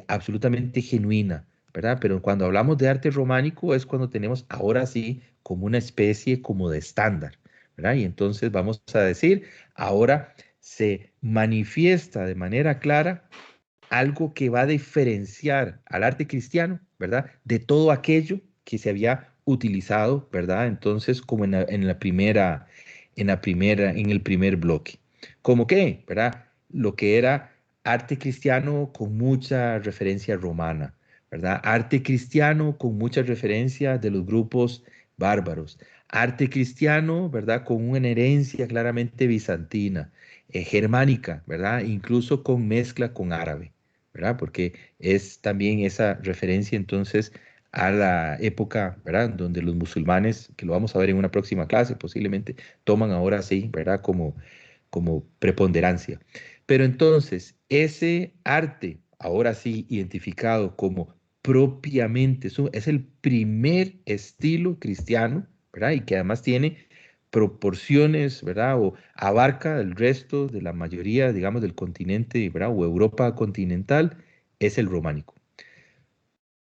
absolutamente genuina, ¿verdad? Pero cuando hablamos de arte románico es cuando tenemos ahora sí como una especie como de estándar, ¿verdad? Y entonces vamos a decir, ahora se manifiesta de manera clara algo que va a diferenciar al arte cristiano, ¿verdad? De todo aquello que se había utilizado, ¿verdad? Entonces, como en el primer bloque. ¿Cómo qué? ¿Verdad? Lo que era arte cristiano con mucha referencia romana, ¿verdad? Arte cristiano con mucha referencia de los grupos bárbaros. Arte cristiano, ¿verdad? Con una herencia claramente bizantina, germánica, ¿verdad? Incluso con mezcla con árabe, ¿verdad? Porque es también esa referencia entonces a la época, ¿verdad? Donde los musulmanes, que lo vamos a ver en una próxima clase posiblemente, toman ahora sí, ¿verdad? Como preponderancia. Pero entonces, ese arte, ahora sí identificado como propiamente, es el primer estilo cristiano, ¿verdad? Y que además tiene proporciones, ¿verdad? O abarca el resto de la mayoría, digamos, del continente, ¿verdad? O Europa continental, es el románico.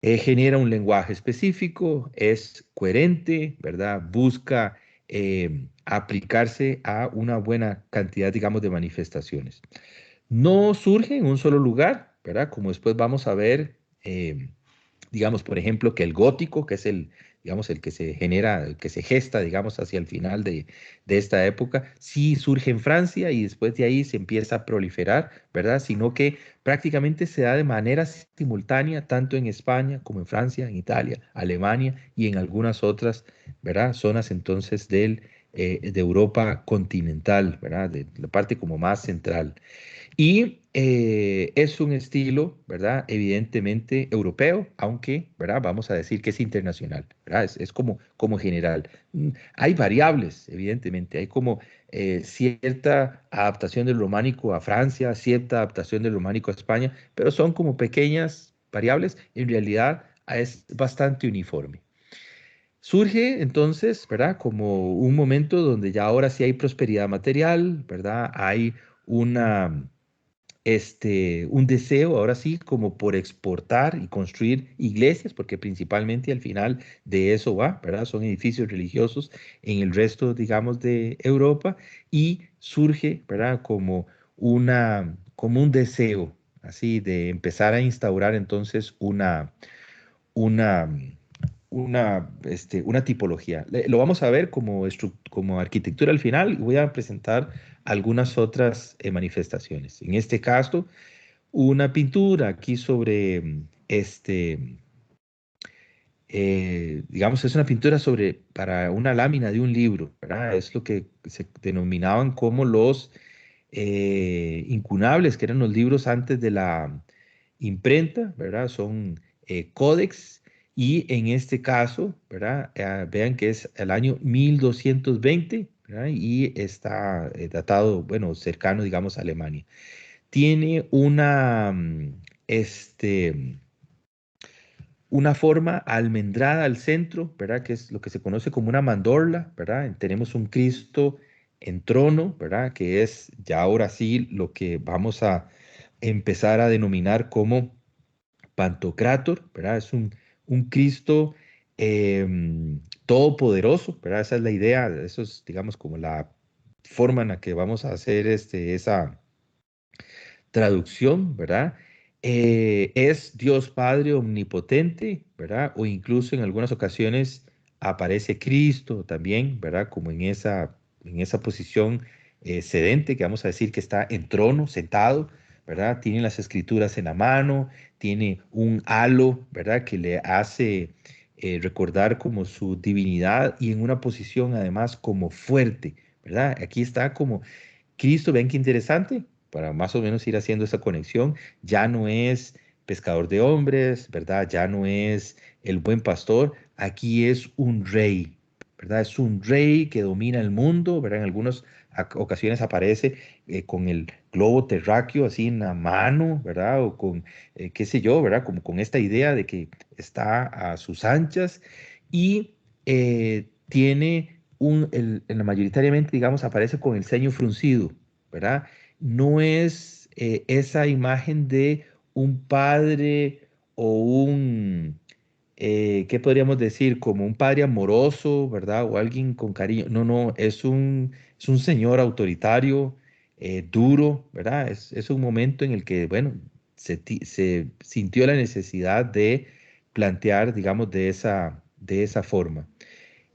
Genera un lenguaje específico, es coherente, ¿verdad? Busca aplicarse a una buena cantidad, digamos, de manifestaciones. No surge en un solo lugar, ¿verdad? Como después vamos a ver, digamos, por ejemplo, que el gótico, que es digamos, el que se genera, el que se gesta, digamos, hacia el final de esta época, sí surge en Francia y después de ahí se empieza a proliferar, ¿verdad? Sino que prácticamente se da de manera simultánea, tanto en España como en Francia, en Italia, Alemania y en algunas otras, ¿verdad? Zonas entonces de Europa continental, ¿verdad? De la parte como más central. Y es un estilo, ¿verdad? Evidentemente europeo, aunque, ¿verdad? Vamos a decir que es internacional, ¿verdad? Es como general. Hay variables, evidentemente. Hay como cierta adaptación del románico a Francia, cierta adaptación del románico a España, pero son como pequeñas variables. En realidad es bastante uniforme. Surge entonces, ¿verdad? Como un momento donde ya ahora sí hay prosperidad material, ¿verdad? Hay una un deseo, ahora sí, como por exportar y construir iglesias, porque principalmente al final de eso va, ¿verdad? Son edificios religiosos en el resto, digamos, de Europa y surge, ¿verdad? Como un deseo, así, de empezar a instaurar entonces una, una tipología. Lo vamos a ver como arquitectura al final y voy a presentar algunas otras manifestaciones. En este caso, una pintura aquí sobre, digamos, es una pintura para una lámina de un libro, ¿verdad? Es lo que se denominaban como los incunables, que eran los libros antes de la imprenta, ¿verdad? Son códex y en este caso, ¿verdad? Vean que es el año 1220, ¿verdad? Y está datado, bueno, cercano, digamos, a Alemania. Tiene una forma almendrada al centro, ¿verdad? Que es lo que se conoce como una mandorla, ¿verdad? Tenemos un Cristo en trono, ¿verdad? Que es ya ahora sí lo que vamos a empezar a denominar como Pantocrátor, ¿verdad? Es un Cristo todopoderoso, ¿verdad? Esa es la idea, eso es, digamos, como la forma en la que vamos a hacer esa traducción, ¿verdad? Es Dios Padre omnipotente, ¿verdad? O incluso en algunas ocasiones aparece Cristo también, ¿verdad? Como en esa posición sedente, que vamos a decir que está en trono, sentado, ¿verdad? Tiene las escrituras en la mano, tiene un halo, ¿verdad? Que le hace recordar como su divinidad y en una posición además como fuerte, ¿verdad? Aquí está como Cristo, ven qué interesante, para más o menos ir haciendo esa conexión, ya no es pescador de hombres, ¿verdad? Ya no es el buen pastor, aquí es un rey, ¿verdad? Es un rey que domina el mundo, ¿verdad? En algunas ocasiones aparece con el globo terráqueo así en la mano, ¿verdad? O con, qué sé yo, ¿verdad? Como con esta idea de que está a sus anchas y tiene mayoritariamente, digamos, aparece con el ceño fruncido, ¿verdad? No es esa imagen de un padre o un, ¿qué podríamos decir? Como un padre amoroso, ¿verdad? O alguien con cariño. No, no, es un señor autoritario, duro, ¿verdad? Es un momento en el que, bueno, se sintió la necesidad de plantear, digamos, de esa forma.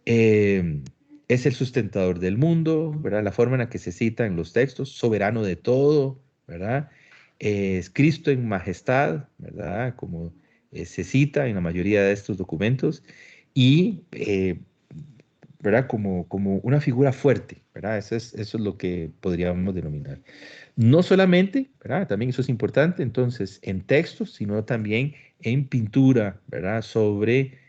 Eh, es el sustentador del mundo, ¿verdad? La forma en la que se cita en los textos, soberano de todo, ¿verdad? Es Cristo en majestad, ¿verdad? Como se cita en la mayoría de estos documentos, y, ¿verdad? Como una figura fuerte, ¿verdad? Eso es lo que podríamos denominar. No solamente, ¿verdad? También eso es importante, entonces, en textos, sino también en pintura, ¿verdad? Sobre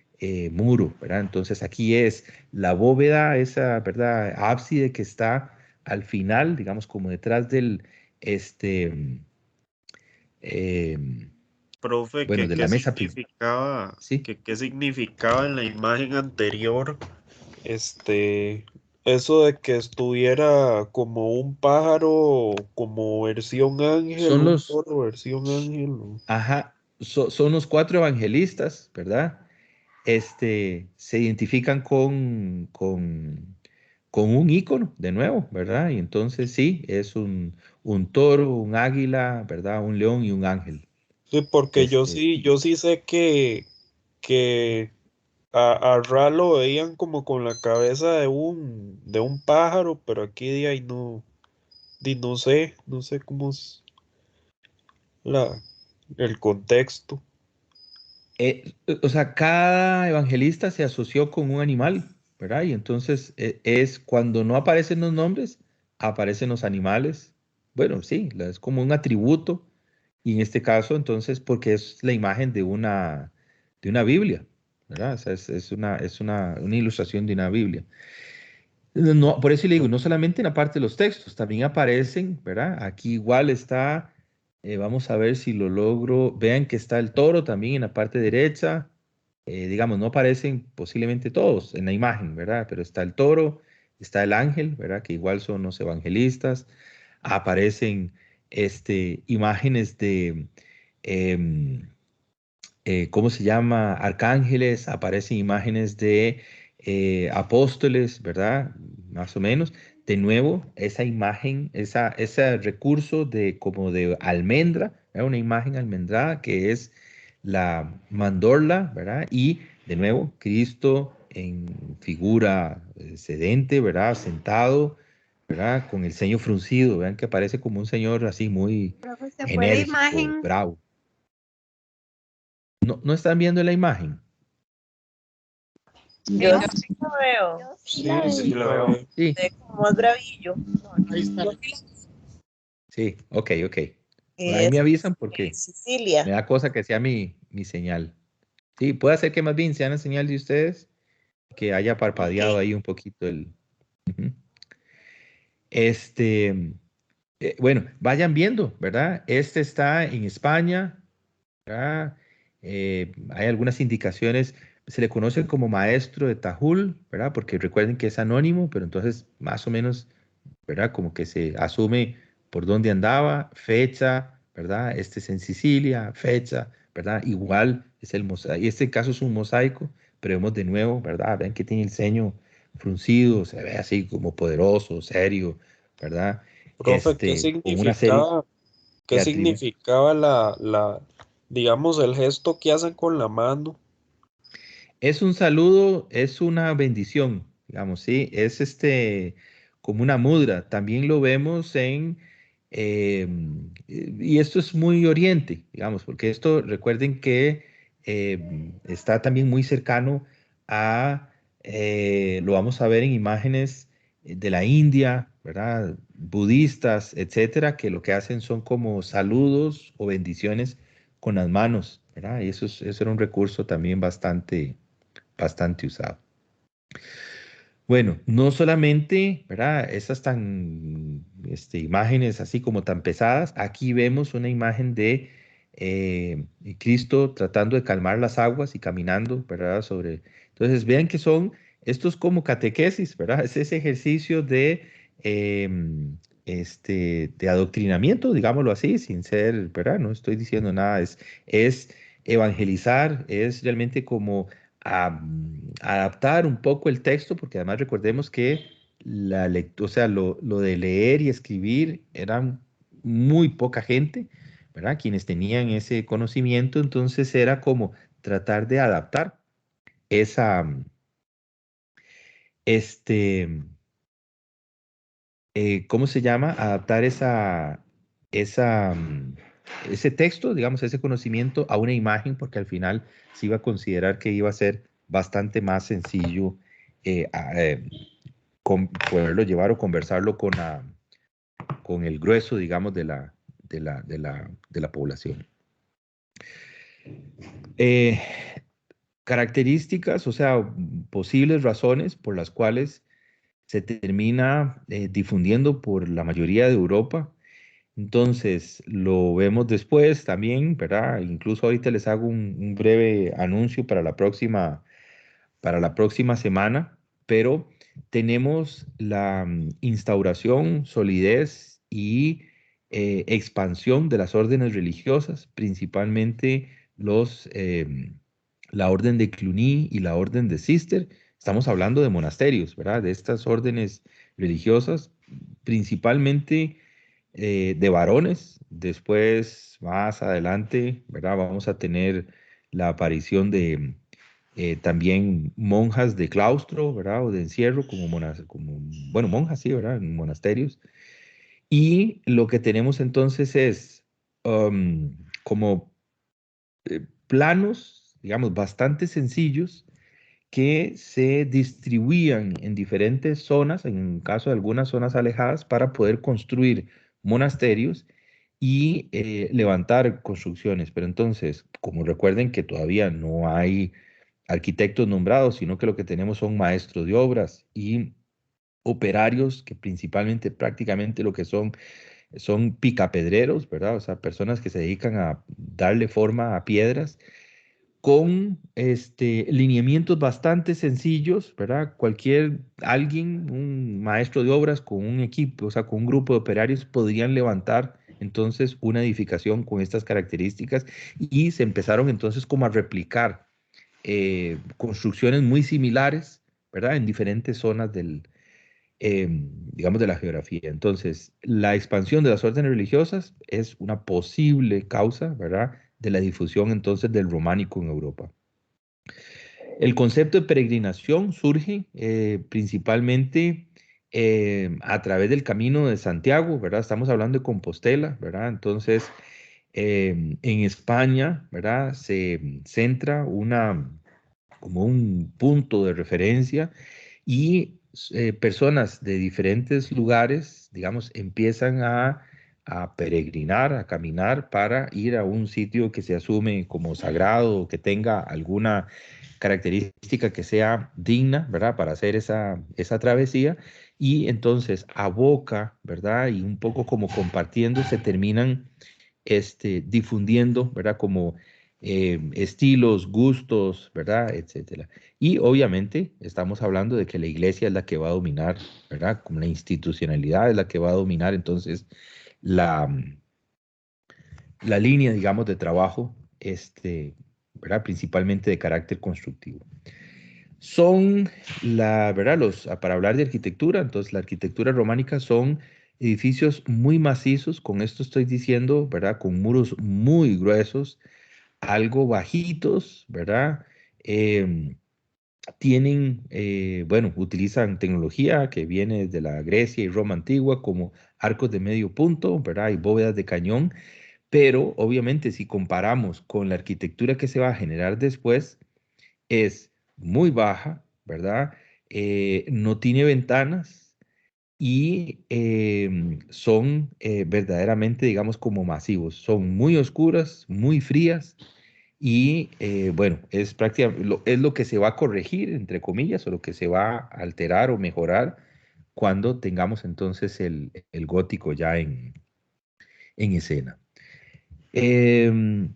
muro, ¿verdad? Entonces, aquí es la bóveda, esa, ¿verdad? Ábside que está al final, digamos, como detrás del, este, em, Profe, bueno, de ¿qué la mesa principal, significaba, ¿sí? qué significaba en la imagen anterior, este, eso de que estuviera como un pájaro, como versión ángel, Son un los, toro versión ángel? ajá, son los cuatro evangelistas, ¿verdad? Se identifican con un ícono, de nuevo, ¿verdad? Y entonces sí, es un toro, un águila, ¿verdad? Un león y un ángel. Sí, porque Este, yo sí sé que a Ra lo veían como con la cabeza de un pájaro, pero aquí de ahí no, no sé cómo es la, el contexto. o sea, cada evangelista se asoció con un animal, ¿verdad? Y entonces es cuando no aparecen los nombres, aparecen los animales. Bueno, sí, es como un atributo. Y en este caso, entonces, porque es la imagen de una Biblia, ¿verdad? O sea, una ilustración de una Biblia. No, por eso le digo, no solamente en la parte de los textos, también aparecen, ¿verdad? Aquí igual está, vamos a ver si lo logro. Vean que está el toro también en la parte derecha. Digamos, no aparecen posiblemente todos en la imagen, ¿verdad? Pero está el toro, está el ángel, ¿verdad? Que igual son los evangelistas. Aparecen imágenes de, em, ¿cómo se llama? Arcángeles, aparecen imágenes de apóstoles, ¿verdad? Más o menos. De nuevo, esa imagen, ese recurso de como de almendra, ¿verdad? Una imagen almendrada que es la mandorla, ¿verdad? Y de nuevo, Cristo en figura sedente, ¿verdad? Sentado, ¿verdad? Con el ceño fruncido, vean que parece como un señor así muy Profe, se fue la enérgico, imagen. bravo. ¿No están viendo la imagen? Yo Yo, sí lo veo. yo sí Sí, la sí veo. la veo. Sí, Ve como más bravillo. Ahí está. Yo sí sí, ok, ok. Ahí me es avisan porque me Sicilia. da cosa que sea mi señal. Sí, puede ser que más bien sea la señal de ustedes, que haya Ok. parpadeado ahí un poquito el... Ujú. Este, bueno, vayan viendo, ¿verdad? Este está en España, ¿verdad? Hay algunas indicaciones, se le conoce como maestro de Tajul, ¿verdad? Porque recuerden que es anónimo, pero entonces más o menos, ¿verdad? Como que se asume por dónde andaba, fecha, ¿verdad? Este es en Sicilia, fecha, ¿verdad? Igual es el mosaico, y este caso es un mosaico, pero vemos de nuevo, ¿verdad? Ven que tiene el ceño fruncido, se ve así como poderoso, serio, ¿verdad? Profe, Con una serie qué de atributos. significaba digamos, el gesto que hacen con la mano? Es un saludo, es una bendición, digamos, sí, es como una mudra. También lo vemos y esto es muy oriente, digamos, porque esto recuerden que está también muy cercano lo vamos a ver en imágenes de la India, ¿verdad? Budistas, etcétera, que lo que hacen son como saludos o bendiciones con las manos, ¿verdad? Y eso era un recurso también bastante usado. Bueno, no solamente, ¿verdad? Esas tan, imágenes así como tan pesadas. Aquí vemos una imagen de Cristo tratando de calmar las aguas y caminando, ¿verdad? Entonces, vean que son estos como catequesis, ¿verdad? Es ese ejercicio em, de adoctrinamiento, digámoslo así, sin ser, ¿verdad? No estoy diciendo nada, es evangelizar, es realmente como adaptar un poco el texto, porque además recordemos que o sea, lo de leer y escribir eran muy poca gente, ¿verdad? Quienes tenían ese conocimiento, entonces era como tratar de adaptar esa, este, ¿cómo se llama? Adaptar esa, mm, ese texto, digamos, ese conocimiento a una imagen, porque al final se iba a considerar que iba a ser bastante más sencillo poderlo llevar o conversarlo con el grueso, digamos, de la población. Eh, Características, o sea, posibles razones por las cuales se termina difundiendo por la mayoría de Europa. Entonces, lo vemos después también, ¿verdad? Incluso ahorita les hago un breve anuncio para la próxima semana, pero tenemos la instauración, solidez y expansión de las órdenes religiosas, principalmente la orden de Cluny y la orden de Cister. Estamos hablando de monasterios, ¿verdad? De estas órdenes religiosas, principalmente de varones. Después, más adelante, ¿verdad? Vamos a tener la aparición de también monjas de claustro, ¿verdad? O de encierro, bueno, monjas, sí, ¿verdad? En monasterios. Y lo que tenemos entonces es como planos, digamos, bastante sencillos que se distribuían en diferentes zonas, en caso de algunas zonas alejadas, para poder construir monasterios y levantar construcciones. Pero entonces, como recuerden que todavía no hay arquitectos nombrados, sino que lo que tenemos son maestros de obras y operarios que principalmente, prácticamente lo que son picapedreros, ¿verdad? O sea, personas que se dedican a darle forma a piedras con lineamientos bastante sencillos, ¿verdad? Alguien, un maestro de obras con un equipo, o sea, con un grupo de operarios, podrían levantar entonces una edificación con estas características y se empezaron entonces como a replicar construcciones muy similares, ¿verdad? En diferentes zonas digamos, de la geografía. Entonces, la expansión de las órdenes religiosas es una posible causa, ¿verdad? De la difusión entonces del románico en Europa. El concepto de peregrinación surge principalmente a través del Camino de Santiago, ¿verdad? Estamos hablando de Compostela, ¿verdad? Entonces, en España, ¿verdad? Se centra como un punto de referencia y personas de diferentes lugares, digamos, empiezan a peregrinar, a caminar para ir a un sitio que se asume como sagrado o que tenga alguna característica que sea digna, ¿verdad? Para hacer esa travesía. Y entonces a boca, ¿verdad? Y un poco como compartiendo, se terminan difundiendo, ¿verdad? Como estilos, gustos, ¿verdad? Etcétera. Y obviamente estamos hablando de que la iglesia es la que va a dominar, ¿verdad? Como la institucionalidad es la que va a dominar entonces la, la línea, digamos, de trabajo, ¿verdad? Principalmente de carácter constructivo. Son ¿verdad? Para hablar de arquitectura, entonces la arquitectura románica son edificios muy macizos, con esto estoy diciendo, ¿verdad? Con muros muy gruesos, algo bajitos, ¿verdad? Em, bueno, utilizan tecnología que viene de la Grecia y Roma antigua, como arcos de medio punto, ¿verdad? Y bóvedas de cañón, pero obviamente si comparamos con la arquitectura que se va a generar después, es muy baja, ¿verdad? No tiene ventanas y son verdaderamente, digamos, como masivos. Son muy oscuras, muy frías y bueno, es prácticamente es lo que se va a corregir, entre comillas, o lo que se va a alterar o mejorar cuando tengamos entonces el gótico ya en escena. Em,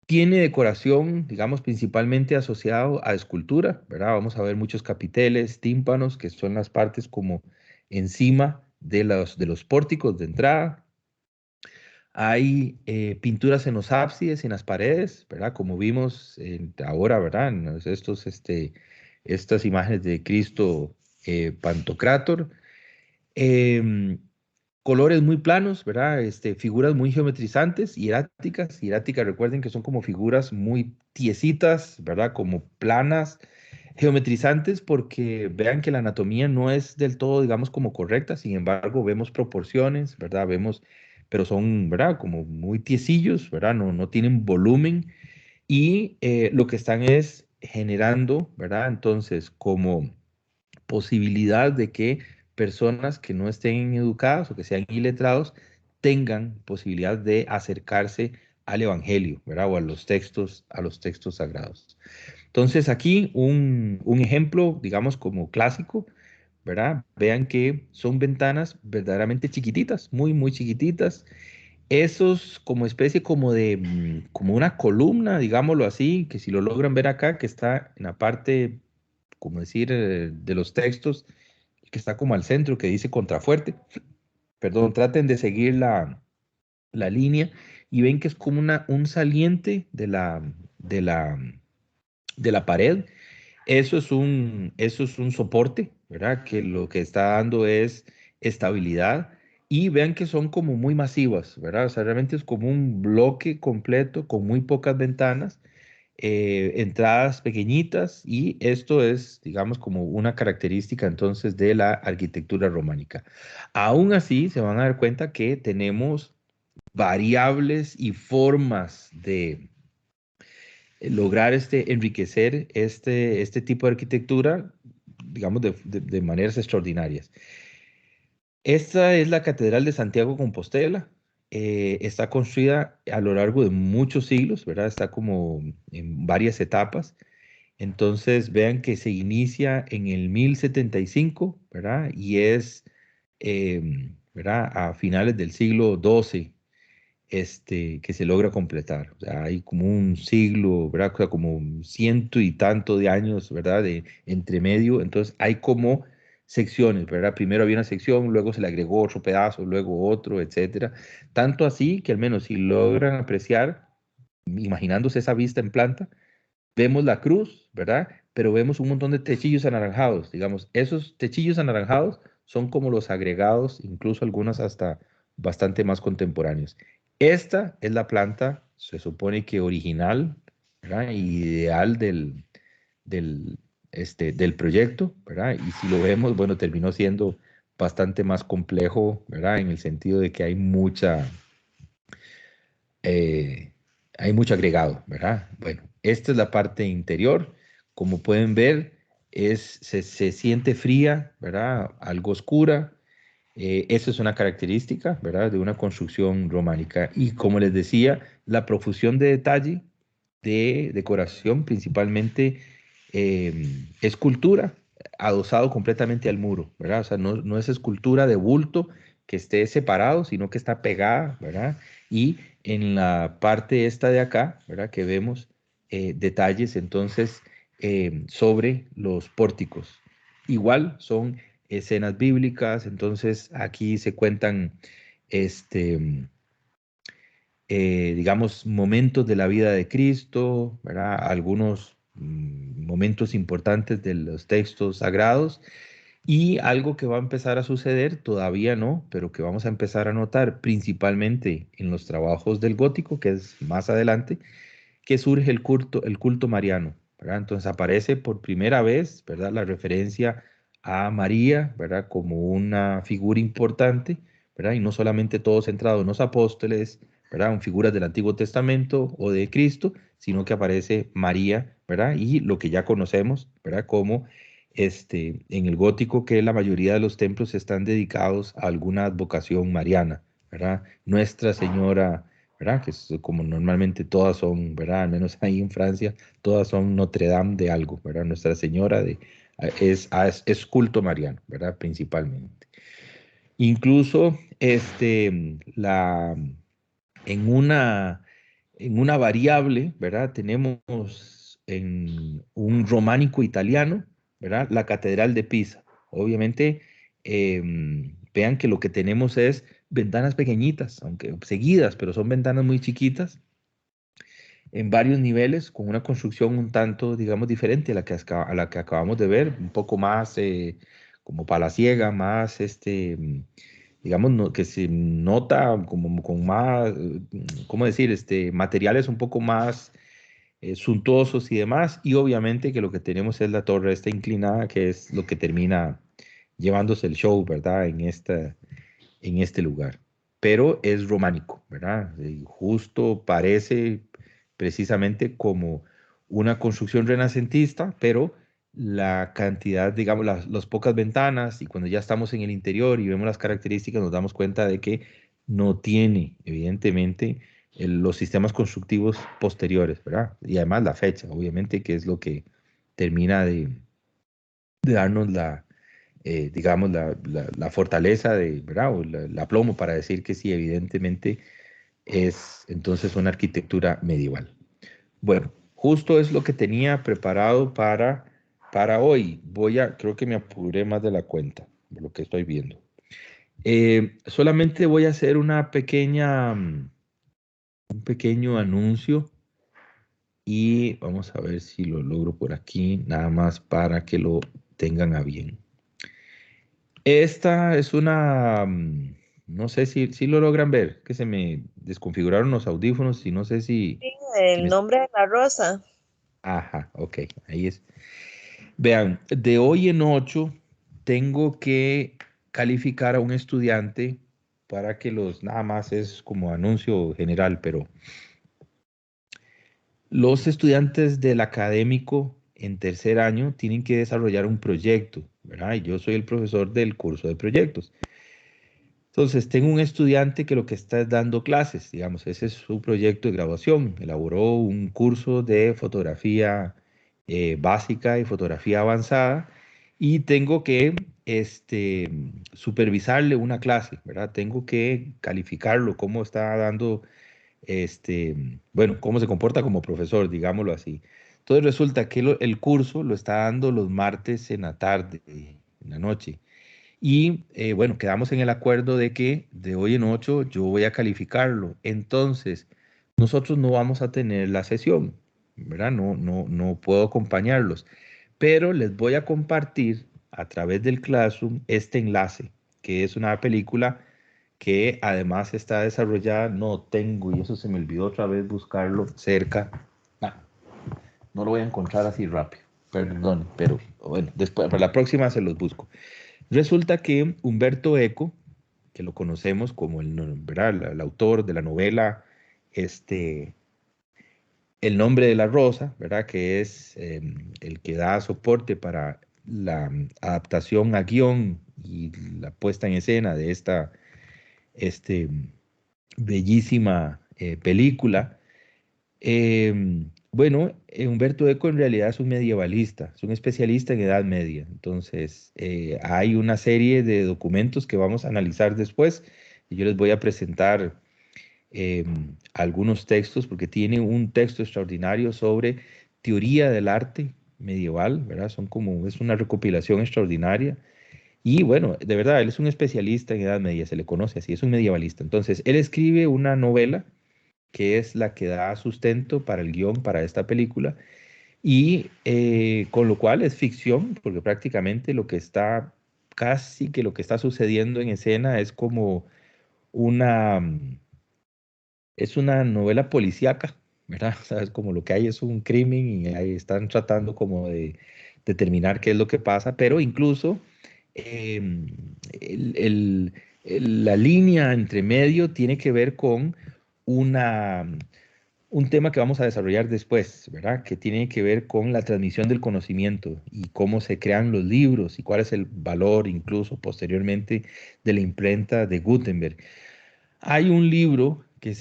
Tiene decoración, digamos, principalmente asociado a escultura, ¿verdad? Vamos a ver muchos capiteles, tímpanos, que son las partes como encima de los pórticos de entrada. Hay pinturas en los ábsides, en las paredes, ¿verdad? Como vimos ahora, ¿verdad? Estas imágenes de Cristo Pantocrátor. Em, Colores muy planos, ¿verdad? Figuras muy geometrizantes, hieráticas. Hieráticas, recuerden que son como figuras muy tiesitas, ¿verdad? Como planas, geometrizantes, porque vean que la anatomía no es del todo, digamos, como correcta. Sin embargo, vemos proporciones, ¿verdad? Pero son, ¿verdad? Como muy tiesillos, ¿verdad? No tienen volumen. Y lo que están es generando, ¿verdad? Entonces, como posibilidad de que personas que no estén educadas o que sean iletrados tengan posibilidad de acercarse al Evangelio, ¿verdad? O a los textos sagrados. Entonces aquí un ejemplo, digamos, como clásico, ¿verdad? Vean que son ventanas verdaderamente chiquititas, muy, muy chiquititas. Esos como especie como de, como una columna, digámoslo así, que si lo logran ver acá, que está en la parte, como decir, de los textos, que está como al centro, que dice contrafuerte. Perdón, traten de seguir la línea y ven que es como un saliente de la pared. Eso es un soporte, ¿verdad? Que lo que está dando es estabilidad. Y vean que son como muy masivas, ¿verdad? O sea, realmente es como un bloque completo con muy pocas ventanas, entradas pequeñitas, y esto es, digamos, como una característica entonces de la arquitectura románica. Aún así, se van a dar cuenta que tenemos variables y formas de lograr enriquecer este tipo de arquitectura, digamos, de maneras extraordinarias. Esta es la Catedral de Santiago de Compostela. Está construida a lo largo de muchos siglos, ¿verdad? Está como en varias etapas. Entonces, vean que se inicia en el 1075, ¿verdad? Y es, ¿verdad? A finales del siglo XII, que se logra completar. O sea, hay como un siglo, ¿verdad? O sea, como ciento y tanto de años, ¿verdad? De entre medio. Entonces, hay como secciones, ¿verdad? Primero había una sección, luego se le agregó otro pedazo, luego otro, etcétera. Tanto así que al menos si logran apreciar, imaginándose esa vista en planta, vemos la cruz, ¿verdad? Pero vemos un montón de techillos anaranjados, digamos, esos techillos anaranjados son como los agregados, incluso algunos hasta bastante más contemporáneos. Esta es la planta, se supone que original, ¿verdad? Ideal del proyecto, ¿verdad? Y si lo vemos, bueno, terminó siendo bastante más complejo, ¿verdad? En el sentido de que eh, hay mucho agregado, ¿verdad? Bueno, esta es la parte interior. Como pueden ver, se siente fría, ¿verdad? Algo oscura. Esa es una característica, ¿verdad? De una construcción románica. Y como les decía, la profusión de detalle de decoración, principalmente escultura, adosado completamente al muro, ¿verdad? O sea, no es escultura de bulto que esté separado, sino que está pegada, ¿verdad? Y en la parte esta de acá, ¿verdad? Que vemos detalles entonces sobre los pórticos. Igual son escenas bíblicas, entonces aquí se cuentan, este, digamos, momentos de la vida de Cristo, ¿verdad? Algunos momentos importantes de los textos sagrados, y algo que va a empezar a suceder, todavía no, pero que vamos a empezar a notar principalmente en los trabajos del gótico, que es más adelante, que surge el culto mariano, ¿verdad? Entonces aparece por primera vez, ¿verdad? La referencia a María, ¿verdad? Como una figura importante, ¿verdad? Y no solamente todo centrado en los apóstoles, ¿verdad? En figuras del Antiguo Testamento o de Cristo, sino que aparece María, ¿verdad? Y lo que ya conocemos, ¿verdad? Como en el gótico, que la mayoría de los templos están dedicados a alguna advocación mariana, ¿verdad? Nuestra Señora ¿verdad? Que es como normalmente todas son, ¿verdad? Al menos ahí en Francia, todas son Notre Dame de algo, ¿verdad? Nuestra Señora es culto mariano, ¿verdad? Principalmente. Incluso en una, en una variable, ¿verdad? Tenemos en un románico italiano, ¿verdad? La Catedral de Pisa. Obviamente, vean que lo que tenemos es ventanas pequeñitas, aunque seguidas, pero son ventanas muy chiquitas, en varios niveles, con una construcción un tanto, digamos, diferente a la que acabamos de ver, un poco más como palaciega, más digamos, que se nota como con más, ¿cómo decir? Materiales un poco más suntuosos y demás, y obviamente que lo que tenemos es la torre esta inclinada, que es lo que termina llevándose el show, ¿verdad? En este lugar. Pero es románico, ¿verdad? Justo parece precisamente como una construcción renacentista, pero la cantidad, digamos, las pocas ventanas y cuando ya estamos en el interior y vemos las características nos damos cuenta de que no tiene, evidentemente, los sistemas constructivos posteriores, ¿verdad? Y además la fecha, obviamente, que es lo que termina de darnos digamos, la fortaleza ¿verdad? O el aplomo para decir que sí, evidentemente es entonces una arquitectura medieval. Bueno, justo es lo que tenía preparado para hoy. Creo que me apuré más de la cuenta, por lo que estoy viendo. Solamente voy a hacer un pequeño anuncio y vamos a ver si lo logro por aquí, nada más para que lo tengan a bien. Esta es no sé si lo logran ver, que se me desconfiguraron los audífonos y no sé Sí, si el me... nombre de la rosa. Ajá, ok, ahí es. Vean, de hoy en 8 tengo que calificar a un estudiante para que nada más es como anuncio general, pero los estudiantes del académico en tercer año tienen que desarrollar un proyecto, ¿verdad? Y yo soy el profesor del curso de proyectos. Entonces, tengo un estudiante que lo que está es dando clases, digamos, ese es su proyecto de graduación. Elaboró un curso de fotografía básica y fotografía avanzada y tengo que supervisarle una clase, ¿verdad? Tengo que calificarlo, cómo está dando, bueno, cómo se comporta como profesor, digámoslo así. Entonces, resulta que el curso lo está dando los martes en la tarde, en la noche. Y bueno, quedamos en el acuerdo de que de hoy en 8 yo voy a calificarlo. Entonces, nosotros no vamos a tener la sesión, ¿verdad? No puedo acompañarlos, pero les voy a compartir a través del Classroom este enlace, que es una película que además está desarrollada, no tengo, y eso se me olvidó otra vez buscarlo cerca. Ah, no lo voy a encontrar así rápido, perdón, pero bueno, después, para la próxima se los busco. Resulta que Humberto Eco, que lo conocemos como ¿verdad? El autor de la novela El nombre de la rosa, ¿verdad? Que es el que da soporte para la adaptación a guión y la puesta en escena de esta bellísima película. Bueno, Humberto Eco en realidad es un medievalista, es un especialista en Edad Media. Entonces, hay una serie de documentos que vamos a analizar después y yo les voy a presentar algunos textos porque tiene un texto extraordinario sobre teoría del arte medieval, ¿verdad? Es una recopilación extraordinaria. Y bueno, de verdad, él es un especialista en Edad Media, se le conoce así, es un medievalista. Entonces, él escribe una novela que es la que da sustento para el guión para esta película, y con lo cual es ficción, porque prácticamente casi que lo que está sucediendo en escena es como una, es una novela policíaca, ¿verdad? O sea, es como lo que hay es un crimen y ahí están tratando como de determinar qué es lo que pasa, pero incluso em, el- el- la línea entre medio tiene que ver con una un tema que vamos a desarrollar después, ¿verdad? Que tiene que ver con la transmisión del conocimiento y cómo se crean los libros y cuál es el valor incluso posteriormente de la imprenta de Gutenberg. Hay un libro que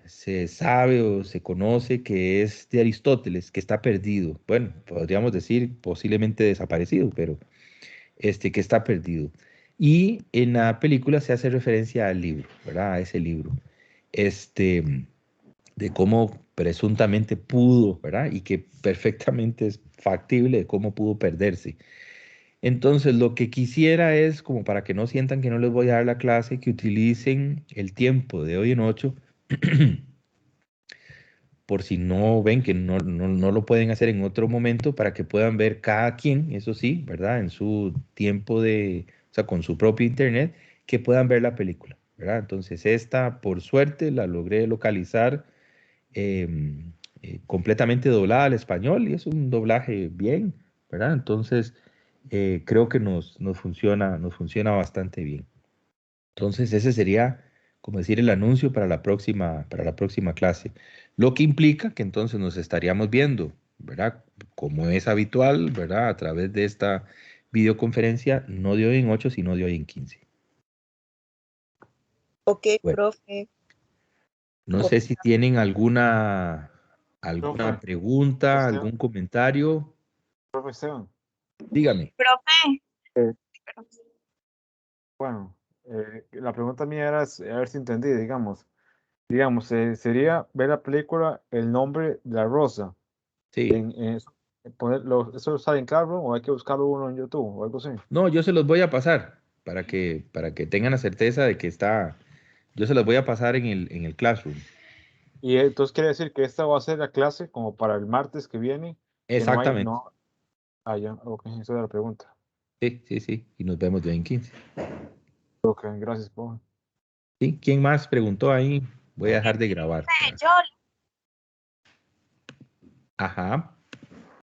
se sabe o se conoce que es de Aristóteles, que está perdido. Bueno, podríamos decir posiblemente desaparecido, pero que está perdido. Y en la película se hace referencia al libro, ¿verdad? A ese libro. De cómo presuntamente pudo, ¿verdad? Y que perfectamente es factible de cómo pudo perderse. Entonces, lo que quisiera es, como para que no sientan que no les voy a dar la clase, que utilicen el tiempo de hoy en 8, por si no ven que no lo pueden hacer en otro momento, para que puedan ver cada quien, eso sí, ¿verdad? En su tiempo o sea, con su propio internet, que puedan ver la película, ¿verdad? Entonces, esta, por suerte, la logré localizar completamente doblada al español y es un doblaje bien, ¿verdad? Entonces, creo que nos funciona bastante bien. Entonces, ese sería, como decir, el anuncio para la próxima clase. Lo que implica que entonces nos estaríamos viendo, ¿verdad? Como es habitual, ¿verdad? A través de esta videoconferencia, no de hoy en 8, sino de hoy en 15. Ok, Bueno, profe. no sé si tienen alguna Profe, pregunta, Esteban, algún comentario. profe Esteban. Dígame. Profe, Eh, bueno, la pregunta mía era a ver si entendí, digamos, sería ver la película El nombre de la rosa. Sí. ¿Eso sale en Classroom o hay que buscarlo uno en YouTube o algo así? No, yo se los voy a pasar para que tengan la certeza de que está. Yo se los voy a pasar en el Classroom. Y entonces quiere decir que esta va a ser la clase como para el martes que viene, que no hay, Exactamente. no, ya, ok, esa era la pregunta. Sí, sí, sí. Y nos vemos de hoy en 15. Ok, gracias, profe. ¿Sí? ¿Quién más preguntó ahí? Voy a dejar de grabar. yo, Ajá.